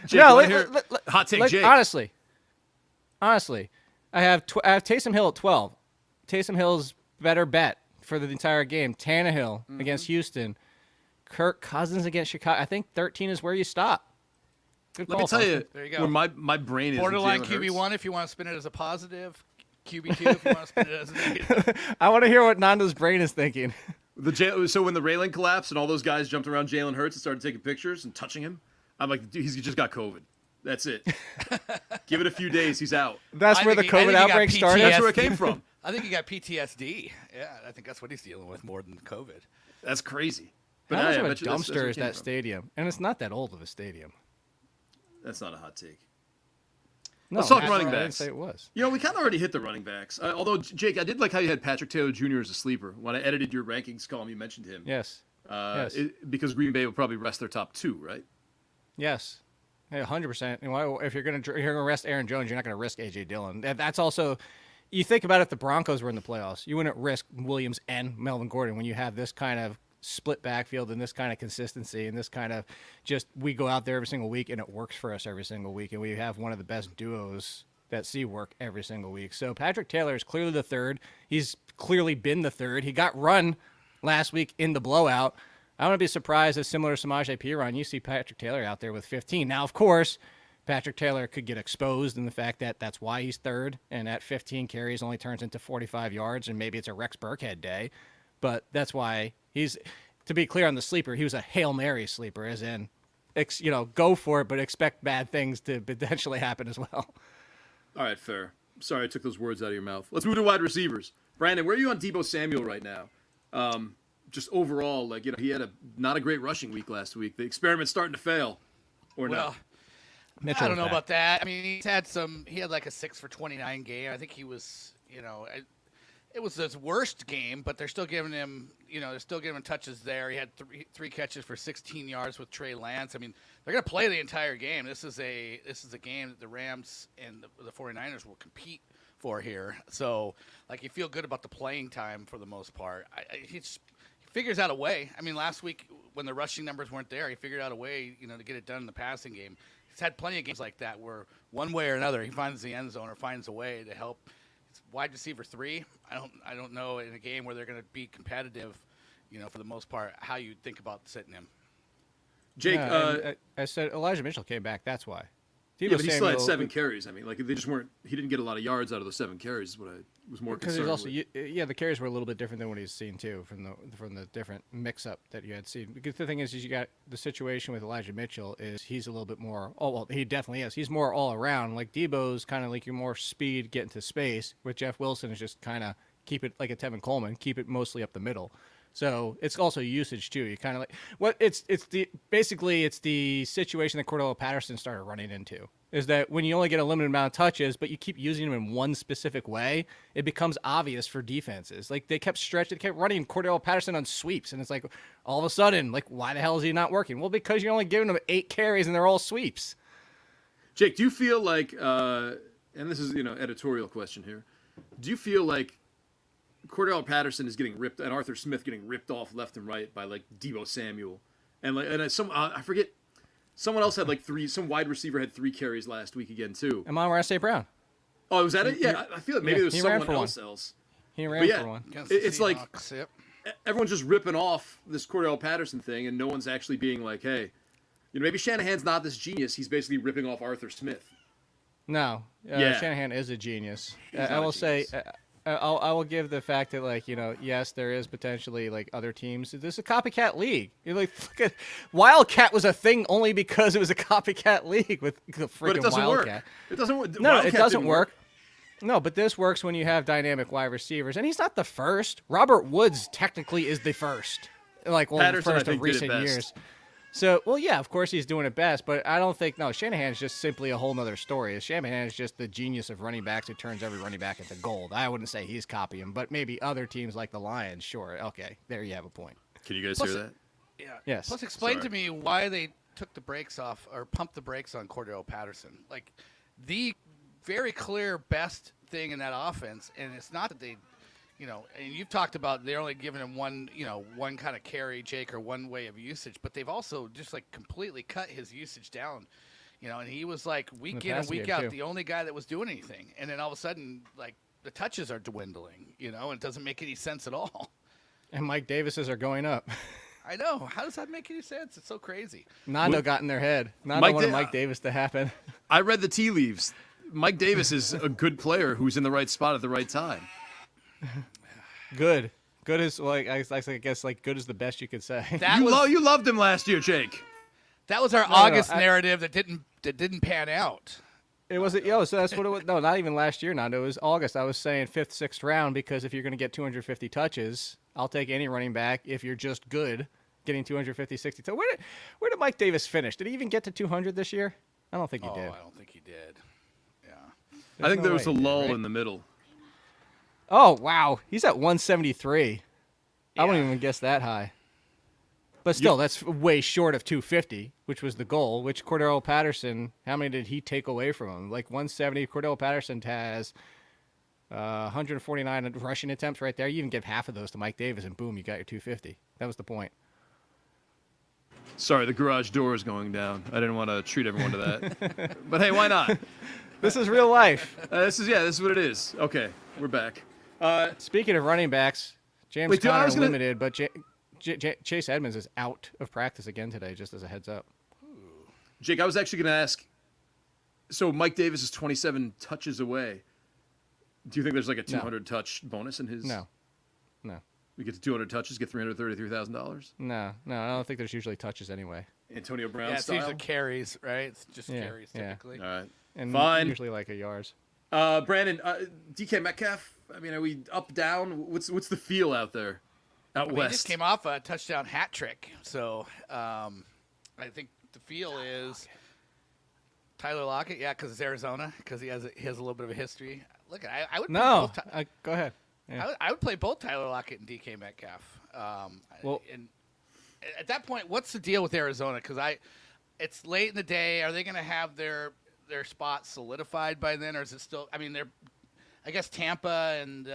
Jake, No, wanna hear- hot take, Jake. Honestly, I have Taysom Hill at 12. Taysom Hill's better bet for the entire game. Tannehill against Houston. Kirk Cousins against Chicago. I think 13 is where you stop. Good Let call, me tell you, There you go. where my brain is. Borderline with Jalen Hurts. QB1 if you want to spin it as a positive. QB2 if you want to spin it as a negative. I want to hear what Nando's brain is thinking. So when the railing collapsed and all those guys jumped around Jalen Hurts and started taking pictures and touching him, I'm like, dude, he's just got COVID. That's it. Give it a few days, he's out. That's I where the think he- I COVID think he got outbreak started. That's where it came from. I think he got PTSD. Yeah, I think that's what he's dealing with more than COVID. That's crazy. How yeah, much I of a bet you that's where dumpster it is came that from. stadium? And it's not that old of a stadium. That's not a hot take. Let's talk that's running why I didn't backs. say it was. You know, we kind of already hit the running backs. Although, Jake, I did like how you had Patrick Taylor Jr. as a sleeper. When I edited your rankings column, you mentioned him. Yes. Yes. Because Green Bay will probably rest their top 2, right? Yes. Yeah, 100%. And if you're going to rest Aaron Jones, you're not going to risk A.J. Dillon. That's also, you think about it, if the Broncos were in the playoffs, you wouldn't risk Williams and Melvin Gordon when you have this kind of split backfield and this kind of consistency and this kind of just we go out there every single week and it works for us every single week. And we have one of the best duos that see work every single week. So Patrick Taylor is clearly the third. He's clearly been the third. He got run last week in the blowout. I wouldn't be surprised if similar to Samaje Perine, you see Patrick Taylor out there with 15. Now, of course, Patrick Taylor could get exposed in the fact that that's why he's third, and at 15 carries only turns into 45 yards, and maybe it's a Rex Burkhead day. But that's why he's, to be clear on the sleeper, he was a Hail Mary sleeper, as in, go for it, but expect bad things to potentially happen as well. All right, fair. Sorry I took those words out of your mouth. Let's move to wide receivers. Brandon, where are you on Deebo Samuel right now? Just overall, he had not a great rushing week last week. The experiment's starting to fail, or not? Mitchell I don't know back. about that. I mean, he had like a 6 for 29 game. I think he was, it was his worst game, but they're still giving him, touches there. He had three catches for 16 yards with Trey Lance. I mean, they're going to play the entire game. This is a game that the Rams and the 49ers will compete for here. So, you feel good about the playing time for the most part. He figures out a way. I mean, last week when the rushing numbers weren't there, he figured out a way, to get it done in the passing game. He's had plenty of games like that where one way or another he finds the end zone or finds a way to help. It's wide receiver 3. I don't know in a game where they're going to be competitive, for the most part, how you think about sitting him. Jake, I said Elijah Mitchell came back. That's why. Yeah, but he still had 7 carries. I mean, they just weren't. He didn't get a lot of yards out of those 7 carries. Is what I was more concerned because with. the carries were a little bit different than what he's seen too from the different mix-up that you had seen. Because the thing is you got the situation with Elijah Mitchell is he's a little bit more. Oh well, he definitely is. He's more all around. Like Debo's kind of like you're more speed, get into space. With Jeff Wilson is just kind of keep it like a Tevin Coleman, keep it mostly up the middle. So it's also usage too. You kind of it's the situation that Cordaro Patterson started running into. Is that when you only get a limited amount of touches, but you keep using them in one specific way, it becomes obvious for defenses. Like they kept running Cordaro Patterson on sweeps, and it's like all of a sudden, why the hell is he not working? Well, because you're only giving him 8 carries and they're all sweeps. Jake, do you feel like, and this is editorial question here, do you feel like Cordaro Patterson is getting ripped and Arthur Smith getting ripped off left and right by Deebo Samuel, and I forget. Someone else had 3. Some wide receiver had 3 carries last week again too. Amon-Ra St. Brown. Oh, was that it? Yeah, I feel like maybe there was someone else. He ran for one. It's like everyone's just ripping off this Cordaro Patterson thing, and no one's actually being like, hey, maybe Shanahan's not this genius. He's basically ripping off Arthur Smith. No, Shanahan is a genius. I will say. I will give the fact that yes, there is potentially other teams. This is a copycat league. You're look at Wildcat was a thing only because it was a copycat league with the freaking but it doesn't Wildcat. Work. It doesn't work. No, it doesn't work. No, but this works when you have dynamic wide receivers, and he's not the first. Robert Woods technically is the first, Patterson, the first of recent years. So, well, yeah, of course he's doing it best, but I don't think, Shanahan's just simply a whole nother story. Shanahan is just the genius of running backs who turns every running back into gold. I wouldn't say he's copying, but maybe other teams like the Lions, sure. Okay, there you have a point. Can you guys hear that? Yeah. Yes. Plus, explain to me why they took the brakes off or pumped the brakes on Cordaro Patterson. The very clear best thing in that offense, and it's not that they – and you've talked about they're only giving him one kind of carry, Jake, or one way of usage, but they've also just completely cut his usage down, and he was week in and week out too. The only guy that was doing anything, and then all of a sudden the touches are dwindling, and it doesn't make any sense at all. And Mike Davis's are going up. I know. How does that make any sense? It's so crazy. Nando got in their head. Nando wanted Mike Davis to happen. I read the tea leaves. Mike Davis is a good player who's in the right spot at the right time. Good is I guess good is the best you could say. You loved him last year, Jake. That was our August narrative that didn't pan out. It wasn't so that's what it was. No, not even last year, Nando. It was August. I was saying 5th, 6th round because if you're going to get 250 touches, I'll take any running back if you're just good, getting 250, 60. So where did Mike Davis finish? Did he even get to 200 this year? I don't think he did. I don't think he did. Yeah. I think no there was way a he did, lull right? in the middle. Oh, wow. He's at 173. I wouldn't Yeah. even guess that high. But still, that's way short of 250, which was the goal, which Cordaro Patterson, how many did he take away from him? Like 170. Cordaro Patterson has 149 rushing attempts right there. You even give half of those to Mike Davis, and boom, you got your 250. That was the point. Sorry, the garage door is going down. I didn't want to treat everyone to that. But hey, why not? This is real life. This is what it is. Okay, we're back. Speaking of running backs, James Wait, dude, I Conner was gonna- limited, but Chase Edmonds is out of practice again today, just as a heads up. Jake, I was actually going to ask. So Mike Davis is 27 touches away. Do you think there's like a 200 touch bonus in his? No. We get to 200 touches, get $333,000. No, I don't think there's usually touches anyway. Antonio Brown Yeah, it's style. usually carries, right? It's just Yeah, carries yeah. typically. All right. And Fine. usually like a yards. Brandon, DK Metcalf. I mean, are we up, down? What's the feel out there, out I mean, he west? just came off a touchdown hat trick, so I think the feel is Tyler Lockett. Yeah, because it's Arizona, because he has a little bit of a history. Look, I would play No, both go ahead. Yeah. I would play both Tyler Lockett and DK Metcalf. Well- and at that point, what's the deal with Arizona? Because it's late in the day. Are they going to have their spot solidified by then, or is it still? I mean, I guess Tampa and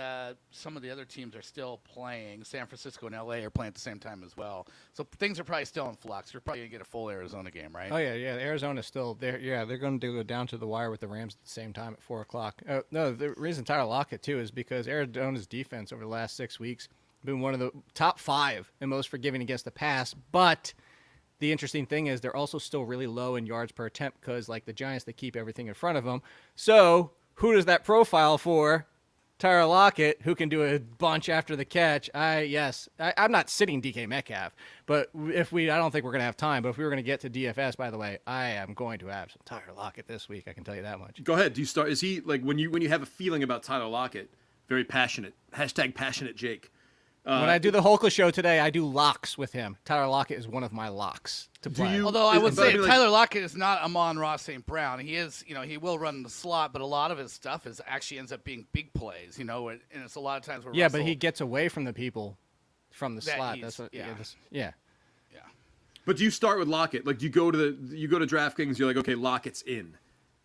some of the other teams are still playing. San Francisco and LA are playing at the same time as well. So things are probably still in flux. We're probably going to get a full Arizona game, right? Oh, yeah. Arizona's still there. Yeah, they're going to go down to the wire with the Rams at the same time at 4 o'clock. No, the reason Tyler Lockett, too, is because Arizona's defense over the last 6 weeks been one of the top 5 in most forgiving against the pass. But the interesting thing is they're also still really low in yards per attempt because, like the Giants, they keep everything in front of them. So who does that profile for? Tyler Lockett, who can do a bunch after the catch. I'm not sitting DK Metcalf, but I don't think we're going to have time. But if we were going to get to DFS, by the way, I am going to have some Tyler Lockett this week. I can tell you that much. Go ahead. Do you start? Is he like when you have a feeling about Tyler Lockett? Very passionate. #passionate Jake. When I do the Holka show today, I do locks with him. Tyler Lockett is one of my locks to play. Although I would but I say mean, like- Tyler Lockett is not Amon-Ra St. Brown. He is, he will run the slot, but a lot of his stuff actually ends up being big plays, and it's a lot of times where Yeah, Russell, but he gets away from the people from the That slot. he's- That's what. yeah. Yeah. But do you start with Lockett? Like, do you go to DraftKings? You're like, okay, Lockett's in,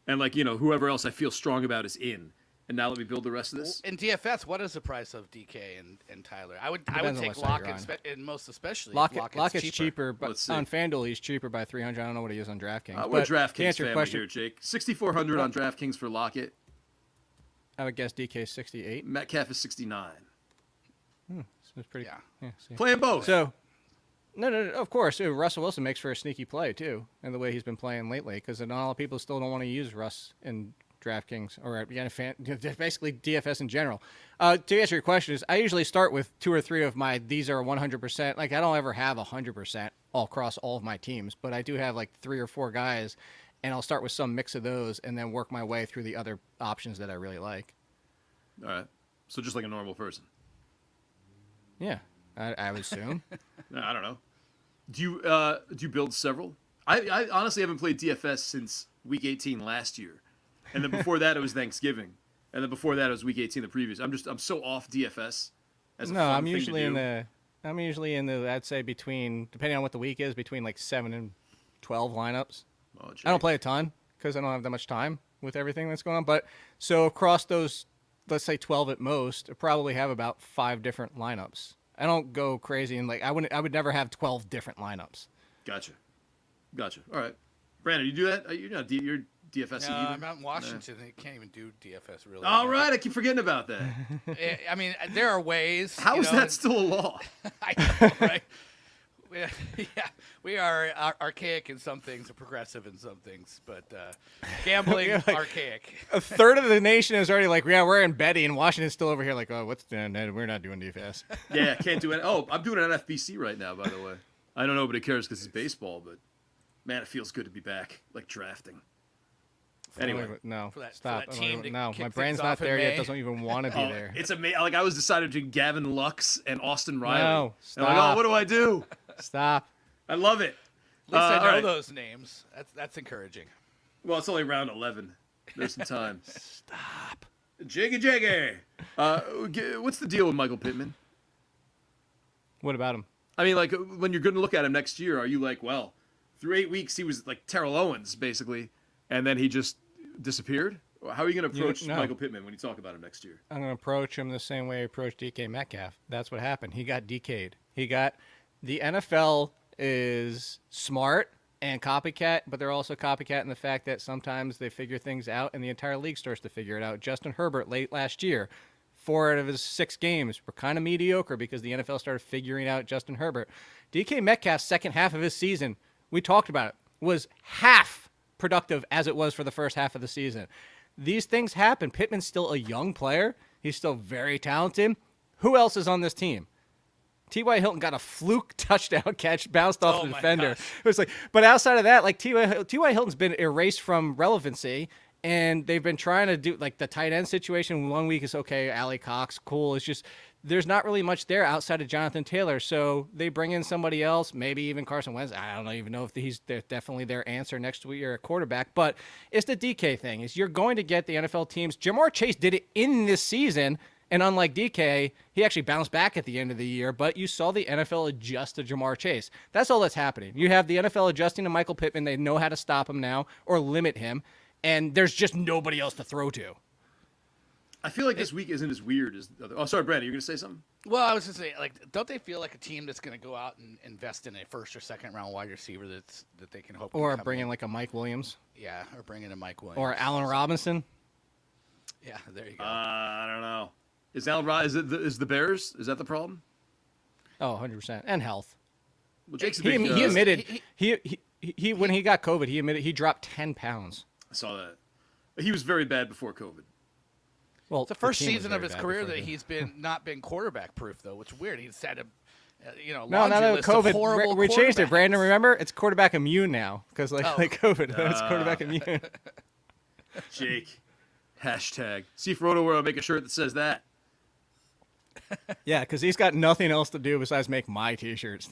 and like whoever else I feel strong about is in, and now let me build the rest of this. In DFS, what is the price of DK and Tyler? I would Depends on take what side you're Lockett, and most especially if Lockett's cheaper, but Let's see. on FanDuel he's cheaper by 300. I don't know what he is on DraftKings. We're But to DraftKings answer your family question, here, Jake. 6,400 on DraftKings for Lockett. I would guess DK 68. Metcalf is 69. It's pretty. Yeah. See. Playing both. So, no, of course, Russell Wilson makes for a sneaky play too, and the way he's been playing lately, because not a lot of people still don't want to use Russ in DraftKings or basically DFS in general. To answer your question, I usually start with 2 or 3 of my. These are 100%. Like I don't ever have 100% all across all of my teams, but I do have like 3 or 4 guys, and I'll start with some mix of those, and then work my way through the other options that I really like. All right. So just like a normal person. Yeah, I would assume. I don't know. Do you build several? I honestly haven't played DFS since week 18 last year, and then before that it was Thanksgiving, and then before that it was week 18 the previous. I'm so off DFS. As a No, fun I'm thing to usually do. in the I'd say between, depending on what the week is, between like 7 and 12 lineups. Oh, I don't play a ton because I don't have that much time with everything that's going on. But so across those, let's say 12 at most, I probably have about 5 different lineups. I don't go crazy and I would never have 12 different lineups. Gotcha. All right, Brandon, you do that? You're DFS. No, I'm out in Washington. They can't even do DFS really. All right, I keep forgetting about that. I mean, there are ways. How is that still a law? I know, right? We are archaic in some things, progressive in some things, but gambling archaic. A third of the nation is already like, yeah, we're in Betty, and Washington's still over here like, oh, we're not doing DFS. Yeah, can't do it. Oh, I'm doing an FBC right now, by the way. I don't know, nobody cares because it's baseball, but man, it feels good to be back, like drafting. Anyway, No, For that stop. team to No, kick my things brain's off not in there yet. May. Doesn't even want to be there. it's amazing. Like I was decided between Gavin Lux and Austin Riley. No, And I'm like, stop. what do I do? Stop. I love it. At least I all know right. those names. That's encouraging. Well, it's only round 11. There's some time. Stop. Jiggy. What's the deal with Michael Pittman? What about him? I mean, like, when you're going to look at him next year, are you like, well, through 8 weeks, he was like Terrell Owens, basically, and then he just disappeared? How are you going to approach Michael Pittman when you talk about him next year? I'm going to approach him the same way I approached DK Metcalf. That's what happened. He got DK'd. The NFL is smart and copycat, but they're also copycat in the fact that sometimes they figure things out and the entire league starts to figure it out. Justin Herbert late last year, 4 out of his 6 games were kind of mediocre because the NFL started figuring out Justin Herbert. DK Metcalf's second half of his season, we talked about it, was half productive as it was for the first half of the season. These things happen. Pittman's still a young player. He's still very talented. Who else is on this team? T.Y. Hilton got a fluke touchdown catch, bounced off the defender. It was like, but outside of that, like T.Y. Hilton's been erased from relevancy, and they've been trying to do like the tight end situation. 1 week is okay, Allie Cox, cool. It's just there's not really much there outside of Jonathan Taylor. So they bring in somebody else, maybe even Carson Wentz. I don't even know if they're definitely their answer next year at quarterback. But it's the DK thing. Is you're going to get the NFL teams. Jamar Chase did it in this season. And unlike DK, he actually bounced back at the end of the year, but you saw the NFL adjust to Jamar Chase. That's all that's happening. You have the NFL adjusting to Michael Pittman. They know how to stop him now or limit him, and there's just nobody else to throw to. I feel like this week isn't as weird as the other. Oh, sorry, Brandon, you're going to say something? Well, I was just saying, like, don't they feel like a team that's going to go out and invest in a first or second round wide receiver that they can hope or bring in like a Mike Williams? Yeah, or bring in a Mike Williams. Or Allen Robinson? Yeah, there you go. I don't know. Is the Bears? Is that the problem? Oh, 100%. And health. Well, Jake's he admitted he when he got COVID, he admitted he dropped 10 pounds. I saw that. He was very bad before COVID. Well, it's the first season of his career that he's not been quarterback proof though, which is weird. He's had a no, COVID. We changed it, Brandon. Remember, it's quarterback immune now because like COVID, it's quarterback immune. Jake, hashtag. See if Roto will make a shirt that says that. Yeah, because he's got nothing else to do besides make my T-shirts.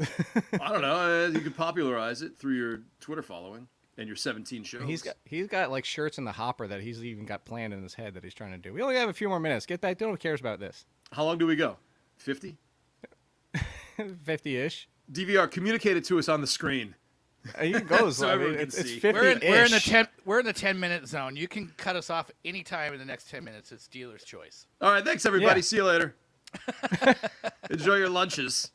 I don't know. You could popularize it through your Twitter following and your 17 shows. He's got like shirts in the hopper that he's even got planned in his head that he's trying to do. We only have a few more minutes. Get back. No one cares about this. How long do we go? 50? 50-ish. DVR, communicate it to us on the screen. You can go. So everyone can see. It's 50-ish. We're in the 10-minute zone. You can cut us off anytime in the next 10 minutes. It's dealer's choice. All right, thanks everybody. Yeah. See you later. Enjoy your lunches.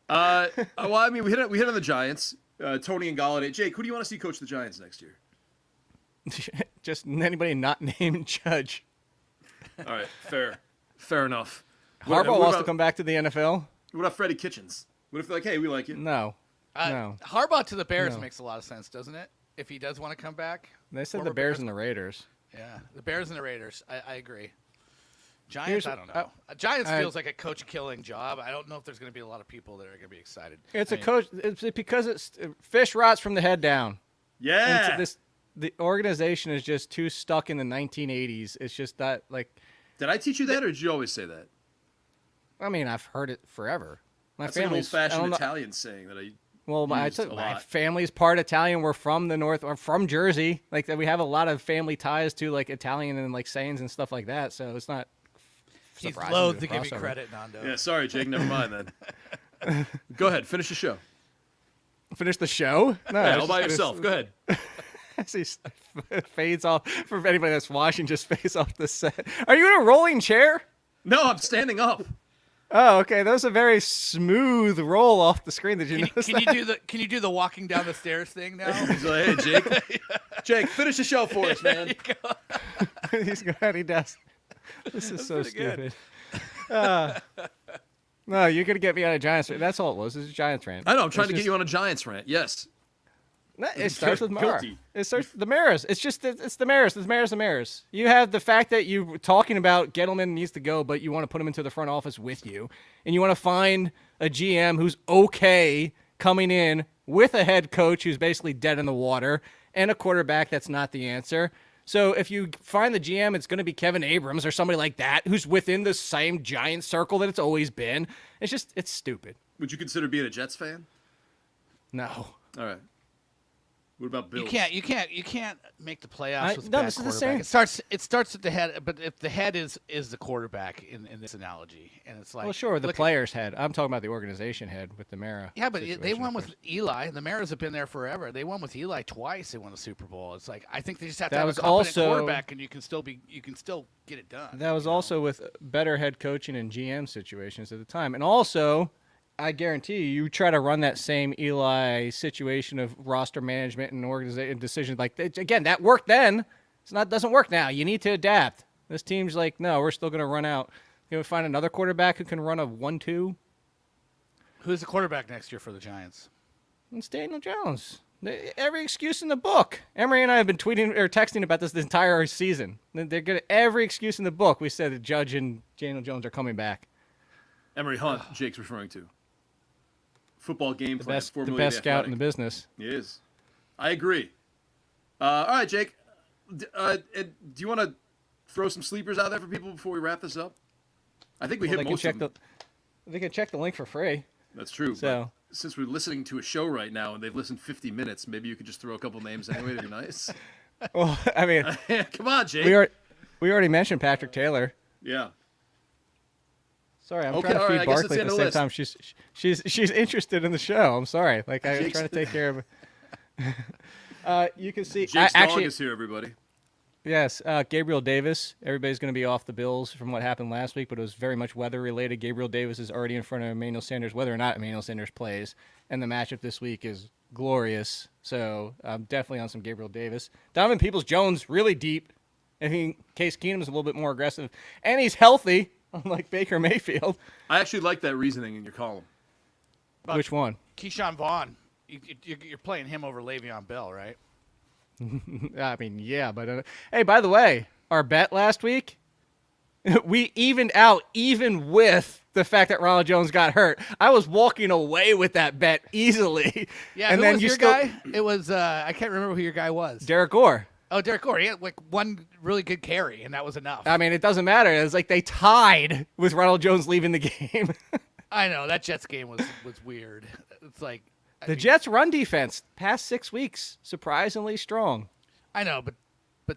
Well, I mean, we hit on the Giants. Tony and Galladay. Jake, who do you want to see coach the Giants next year? Just anybody not named Judge. All right, fair enough. Harbaugh wants to come back to the NFL. What about Freddie Kitchens? What if they're like, hey, we like you? No. Harbaugh to the Bears makes a lot of sense, doesn't it? If he does want to come back. They said the Bears and the Raiders. Yeah, the Bears and the Raiders. I agree. Giants, I don't know. Giants feels like a coach-killing job. I don't know if there's going to be a lot of people that are going to be excited. It's coach. It's because it's fish rots from the head down. Yeah. The organization is just too stuck in the 1980s. It's just that like. Did I teach you that, or did you always say that? I mean, I've heard it forever. That's like an old-fashioned Italian saying that I. Well, my family's part Italian. We're from the north. We're from Jersey. Like we have a lot of family ties to like Italian and like sayings and stuff like that. So it's not. He's loath to give you credit, Nando. Yeah, sorry, Jake. Never mind then. Go ahead, finish the show. Finish the show? No, yeah, all by yourself. Go ahead. As he fades off. For anybody that's watching, just fades off the set. Are you in a rolling chair? No, I'm standing up. Oh, okay. That was a very smooth roll off the screen. Did you notice that? Can you do the walking down the stairs thing now? He's like, hey, Jake. Jake, finish the show for us, man. He's go ahead. He does. This is so stupid. No, you're going to get me on a Giants rant. That's all it was. It's a Giants rant. I know. I'm trying to get you on a Giants rant. Yes. It starts with Mara. It starts the Maras. It's the Maras. The Maras. You have the fact that you're talking about Gettleman needs to go, but you want to put him into the front office with you. And you want to find a GM who's okay coming in with a head coach who's basically dead in the water and a quarterback that's not the answer. So if you find the GM, it's going to be Kevin Abrams or somebody like that who's within the same giant circle that it's always been. It's stupid. Would you consider being a Jets fan? No. All right. What about Bills? You can't make the playoffs with a no, bad this is the quarterback. same. It starts at the head, but if the head is the quarterback in this analogy, and it's like, Well, sure, the look player's head. I'm talking about the organization head with the Mara. yeah, but they situation, won of with course. Eli. The Maras have been there forever. They won with Eli twice. They won the Super Bowl. It's like I think they just have to That have a was competent also- quarterback, and you can still get it done. That was you know? also with better head coaching and GM situations at the time. And also, I guarantee you try to run that same Eli situation of roster management and organization decisions. Like, again, that worked then. Doesn't work now. You need to adapt. This team's like, no, we're still going to run out. You know, find another quarterback who can run a 1-2. Who's the quarterback next year for the Giants? It's Daniel Jones. Every excuse in the book. Emery and I have been tweeting or texting about this the entire season. They're good. Every excuse in the book. We said that Judge and Daniel Jones are coming back. Emery Hunt, Jake's referring to. Football game plan. The best scout in the business. He is. I agree. All right, Jake. Do you want to throw some sleepers out there for people before we wrap this up? I think we hit most of them. They can check the link for free. That's true. So but since we're listening to a show right now and they've listened 50 minutes, maybe you could just throw a couple names anyway to be nice. well, I mean, Come on, Jake. we already mentioned Patrick Taylor. Yeah. Sorry, I'm Okay, trying to all feed right, I guess Barkley it's at in the the same list. time. She's interested in the show. I'm sorry. Like I'm Jake's- trying to take care of. You can see. Jake's Actually, dog is here, everybody. yes, Gabriel Davis. Everybody's going to be off the Bills from what happened last week, but it was very much weather related. Gabriel Davis is already in front of Emmanuel Sanders, whether or not Emmanuel Sanders plays, and the matchup this week is glorious. So I'm definitely on some Gabriel Davis. Donovan Peoples-Jones really deep. I think Case Keenum's a little bit more aggressive, and he's healthy, unlike Baker Mayfield. I actually like that reasoning in your column. Which one? Keyshawn Vaughn. You're playing him over Le'Veon Bell, right? I mean, yeah, but hey, by the way, our bet last week, we evened out even with the fact that Ronald Jones got hurt. I was walking away with that bet easily. Yeah, and who then was you your still, guy? It was I can't remember who your guy was. Derek Gore. Oh, Derek Gore. He had like one really good carry, and that was enough. I mean, it doesn't matter. It's like they tied with Ronald Jones leaving the game. I know that Jets game was weird. It's like The Jets' run defense past 6 weeks surprisingly strong. I know, but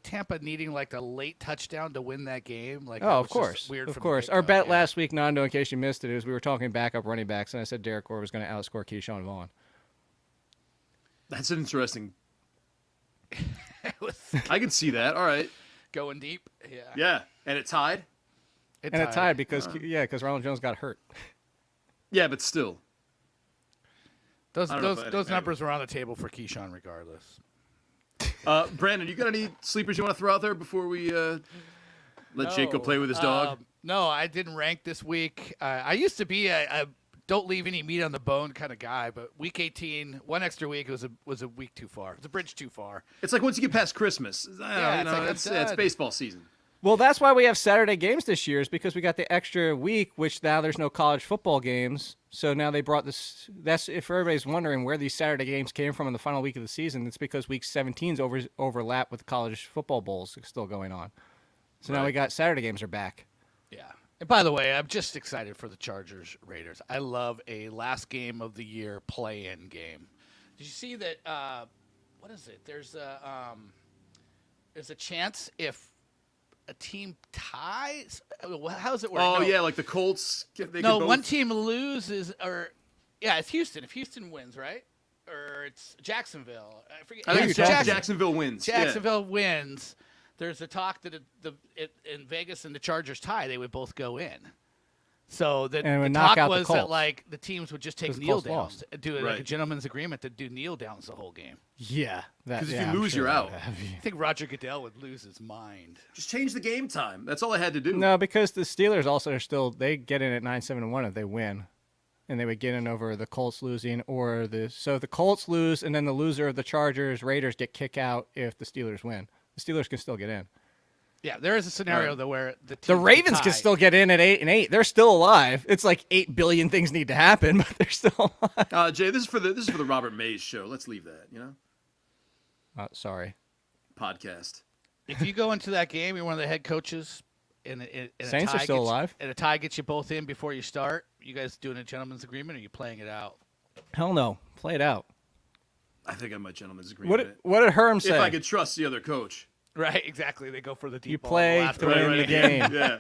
Tampa needing like a late touchdown to win that game, like that Oh, was of course, just weird. of from the course. get-go, Our bet yeah. last week, Nando, in case you missed it, is we were talking backup running backs, and I said Derek Gore was going to outscore Keyshawn Vaughn. That's interesting. It was I can see that. All right. going deep. Yeah. Yeah. And it tied? It And it tied because Ronald Jones got hurt. Yeah, but still. Those I don't know if those I- numbers were on the table for Keyshawn regardless. Brandon, you got any sleepers you want to throw out there before we let Jake go play with his dog? No, I didn't rank this week. I used to be a don't leave any meat on the bone kind of guy, but week 18, one extra week was a week too far. It was a bridge too far. It's like once you get past Christmas, Yeah, it's like I'm it's done. baseball season. Well, that's why we have Saturday games this year, is because we got the extra week, which now there's no college football games. So now they brought this. That's if everybody's wondering where these Saturday games came from in the final week of the season. It's because week 17's overlap with college football bowls still going on. So now Right. we got Saturday games are back. Yeah. And by the way, I'm just excited for the Chargers Raiders. I love a last game of the year play-in game. Did you see that? What is it? There's a chance if a team ties. How does it work? Oh, No. yeah, like the Colts. They could No, both- one team loses, or yeah, it's Houston. If Houston wins, right? Or it's Jacksonville. I forget. I Yeah, think it's it's Jacksonville wins. Yeah. Jacksonville wins. There's a talk that in Vegas and the Chargers tie, they would both go in. So And it would the knock talk out the was that Colts. like the teams would just take 'Cause the kneel Colts downs, lost. do like a Right. gentleman's agreement to do kneel downs the whole game. Yeah, Because if you lose, you're out. I think Roger Goodell would lose his mind. Just change the game time. That's all I had to do. No, because the Steelers also are still they get in at 9-7-1 if they win, and they would get in over the Colts losing or so if the Colts lose and then the loser of the Chargers Raiders get kicked out if the Steelers win. The Steelers can still get in. Yeah, there is a scenario Right. though where the The teams Ravens can tie. still get in at 8-8. They're still alive. It's like 8 billion things need to happen, but they're still alive. Jay, this is for the Robert Mays show. Let's leave that, Sorry. podcast. If you go into that game, you're one of the head coaches, and Saints are still alive. and a tie gets you both in before you start. You guys doing a gentleman's agreement, or are you playing it out? Hell no. Play it out. I think I might gentleman's agreement. What did Herm say? If I could trust the other coach. Right, exactly. They go for the deep You ball play after to win the game. Yeah.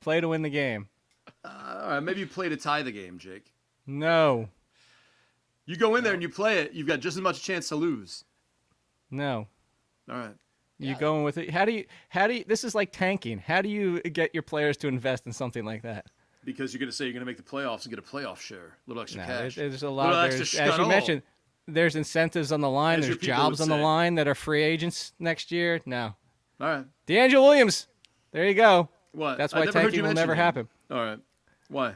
Play to win the game. All right, maybe you play to tie the game, Jake. No. You go in there and you play it, you've got just as much chance to lose. No. All right. You going with it? How do you? This is like tanking. How do you get your players to invest in something like that? Because you're going to say you're going to make the playoffs and get a playoff share, a little extra cash. There's a lot little of, extra as you scuttle. mentioned, there's incentives on the line. As your There's people jobs would on the say. line that are free agents next year. No. All right. D'Angelo Williams. There you go. What? That's I why never heard tanking you will mention never him. happen. All right. Why?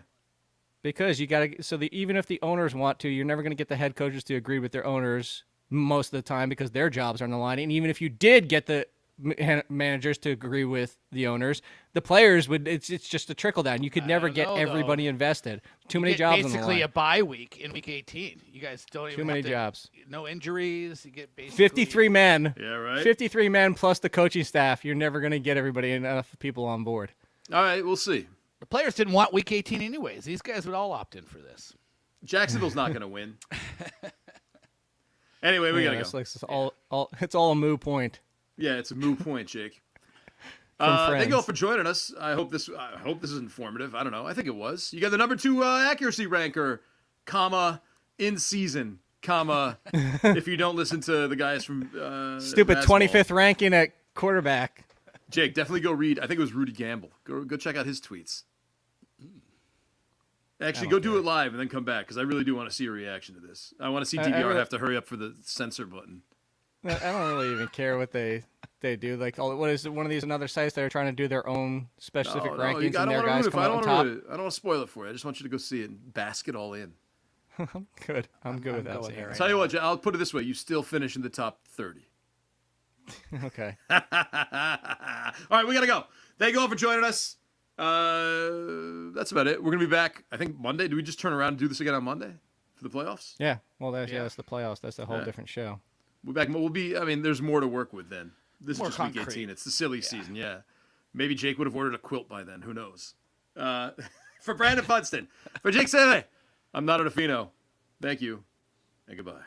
Because you got to. Even if the owners want to, you're never going to get the head coaches to agree with their owners most of the time because their jobs are on the line. And even if you did get the managers to agree with the owners, the players would. It's just a trickle down. You could never get everybody invested. Too many jobs on the line. Basically, a bye week in week 18. You guys don't even. Too many have to, jobs. No injuries. You get basically 53 men. Yeah, right. 53 men plus the coaching staff. You're never going to get everybody enough people on board. All right, we'll see. The players didn't want week 18 anyways. These guys would all opt in for this. Jacksonville's not going to win. Anyway, we got to go. It's all a moo point. Yeah, it's a moot point, Jake. From Thank you all friends. for joining us. I hope this is informative. I don't know. I think it was. You got the number 2 accuracy ranker, comma, in season, comma, if you don't listen to the guys from Stupid basketball. 25th ranking at quarterback. Jake, definitely go read. I think it was Rudy Gamble. Go check out his tweets. Actually, go do it live and then come back because I really do want to see a reaction to this. I want to see DVR have to hurry up for the censor button. I don't really even care what they do. Like, what is it, one of these another sites that are trying to do their own specific rankings and their guys come out on top? I don't want to spoil it for you. I just want you to go see it and bask it all in. Good. I'm good with that. going Sam. there. Tell you what, I'll put it this way: you still finish in the top 30. Okay. All right, we gotta go. Thank you all for joining us. That's about it. We're gonna be back. I think Monday. Do we just turn around and do this again on Monday for the playoffs? Yeah. Well, that's the playoffs. That's a whole Yeah. different show. We'll be back. We'll be. I mean, there's more to work with then. This More is just week concrete. 18. It's the silly season. Yeah. Maybe Jake would have ordered a quilt by then. Who knows? For Brandon Funston, for Jake Sele, I'm Nando. Thank you, and goodbye.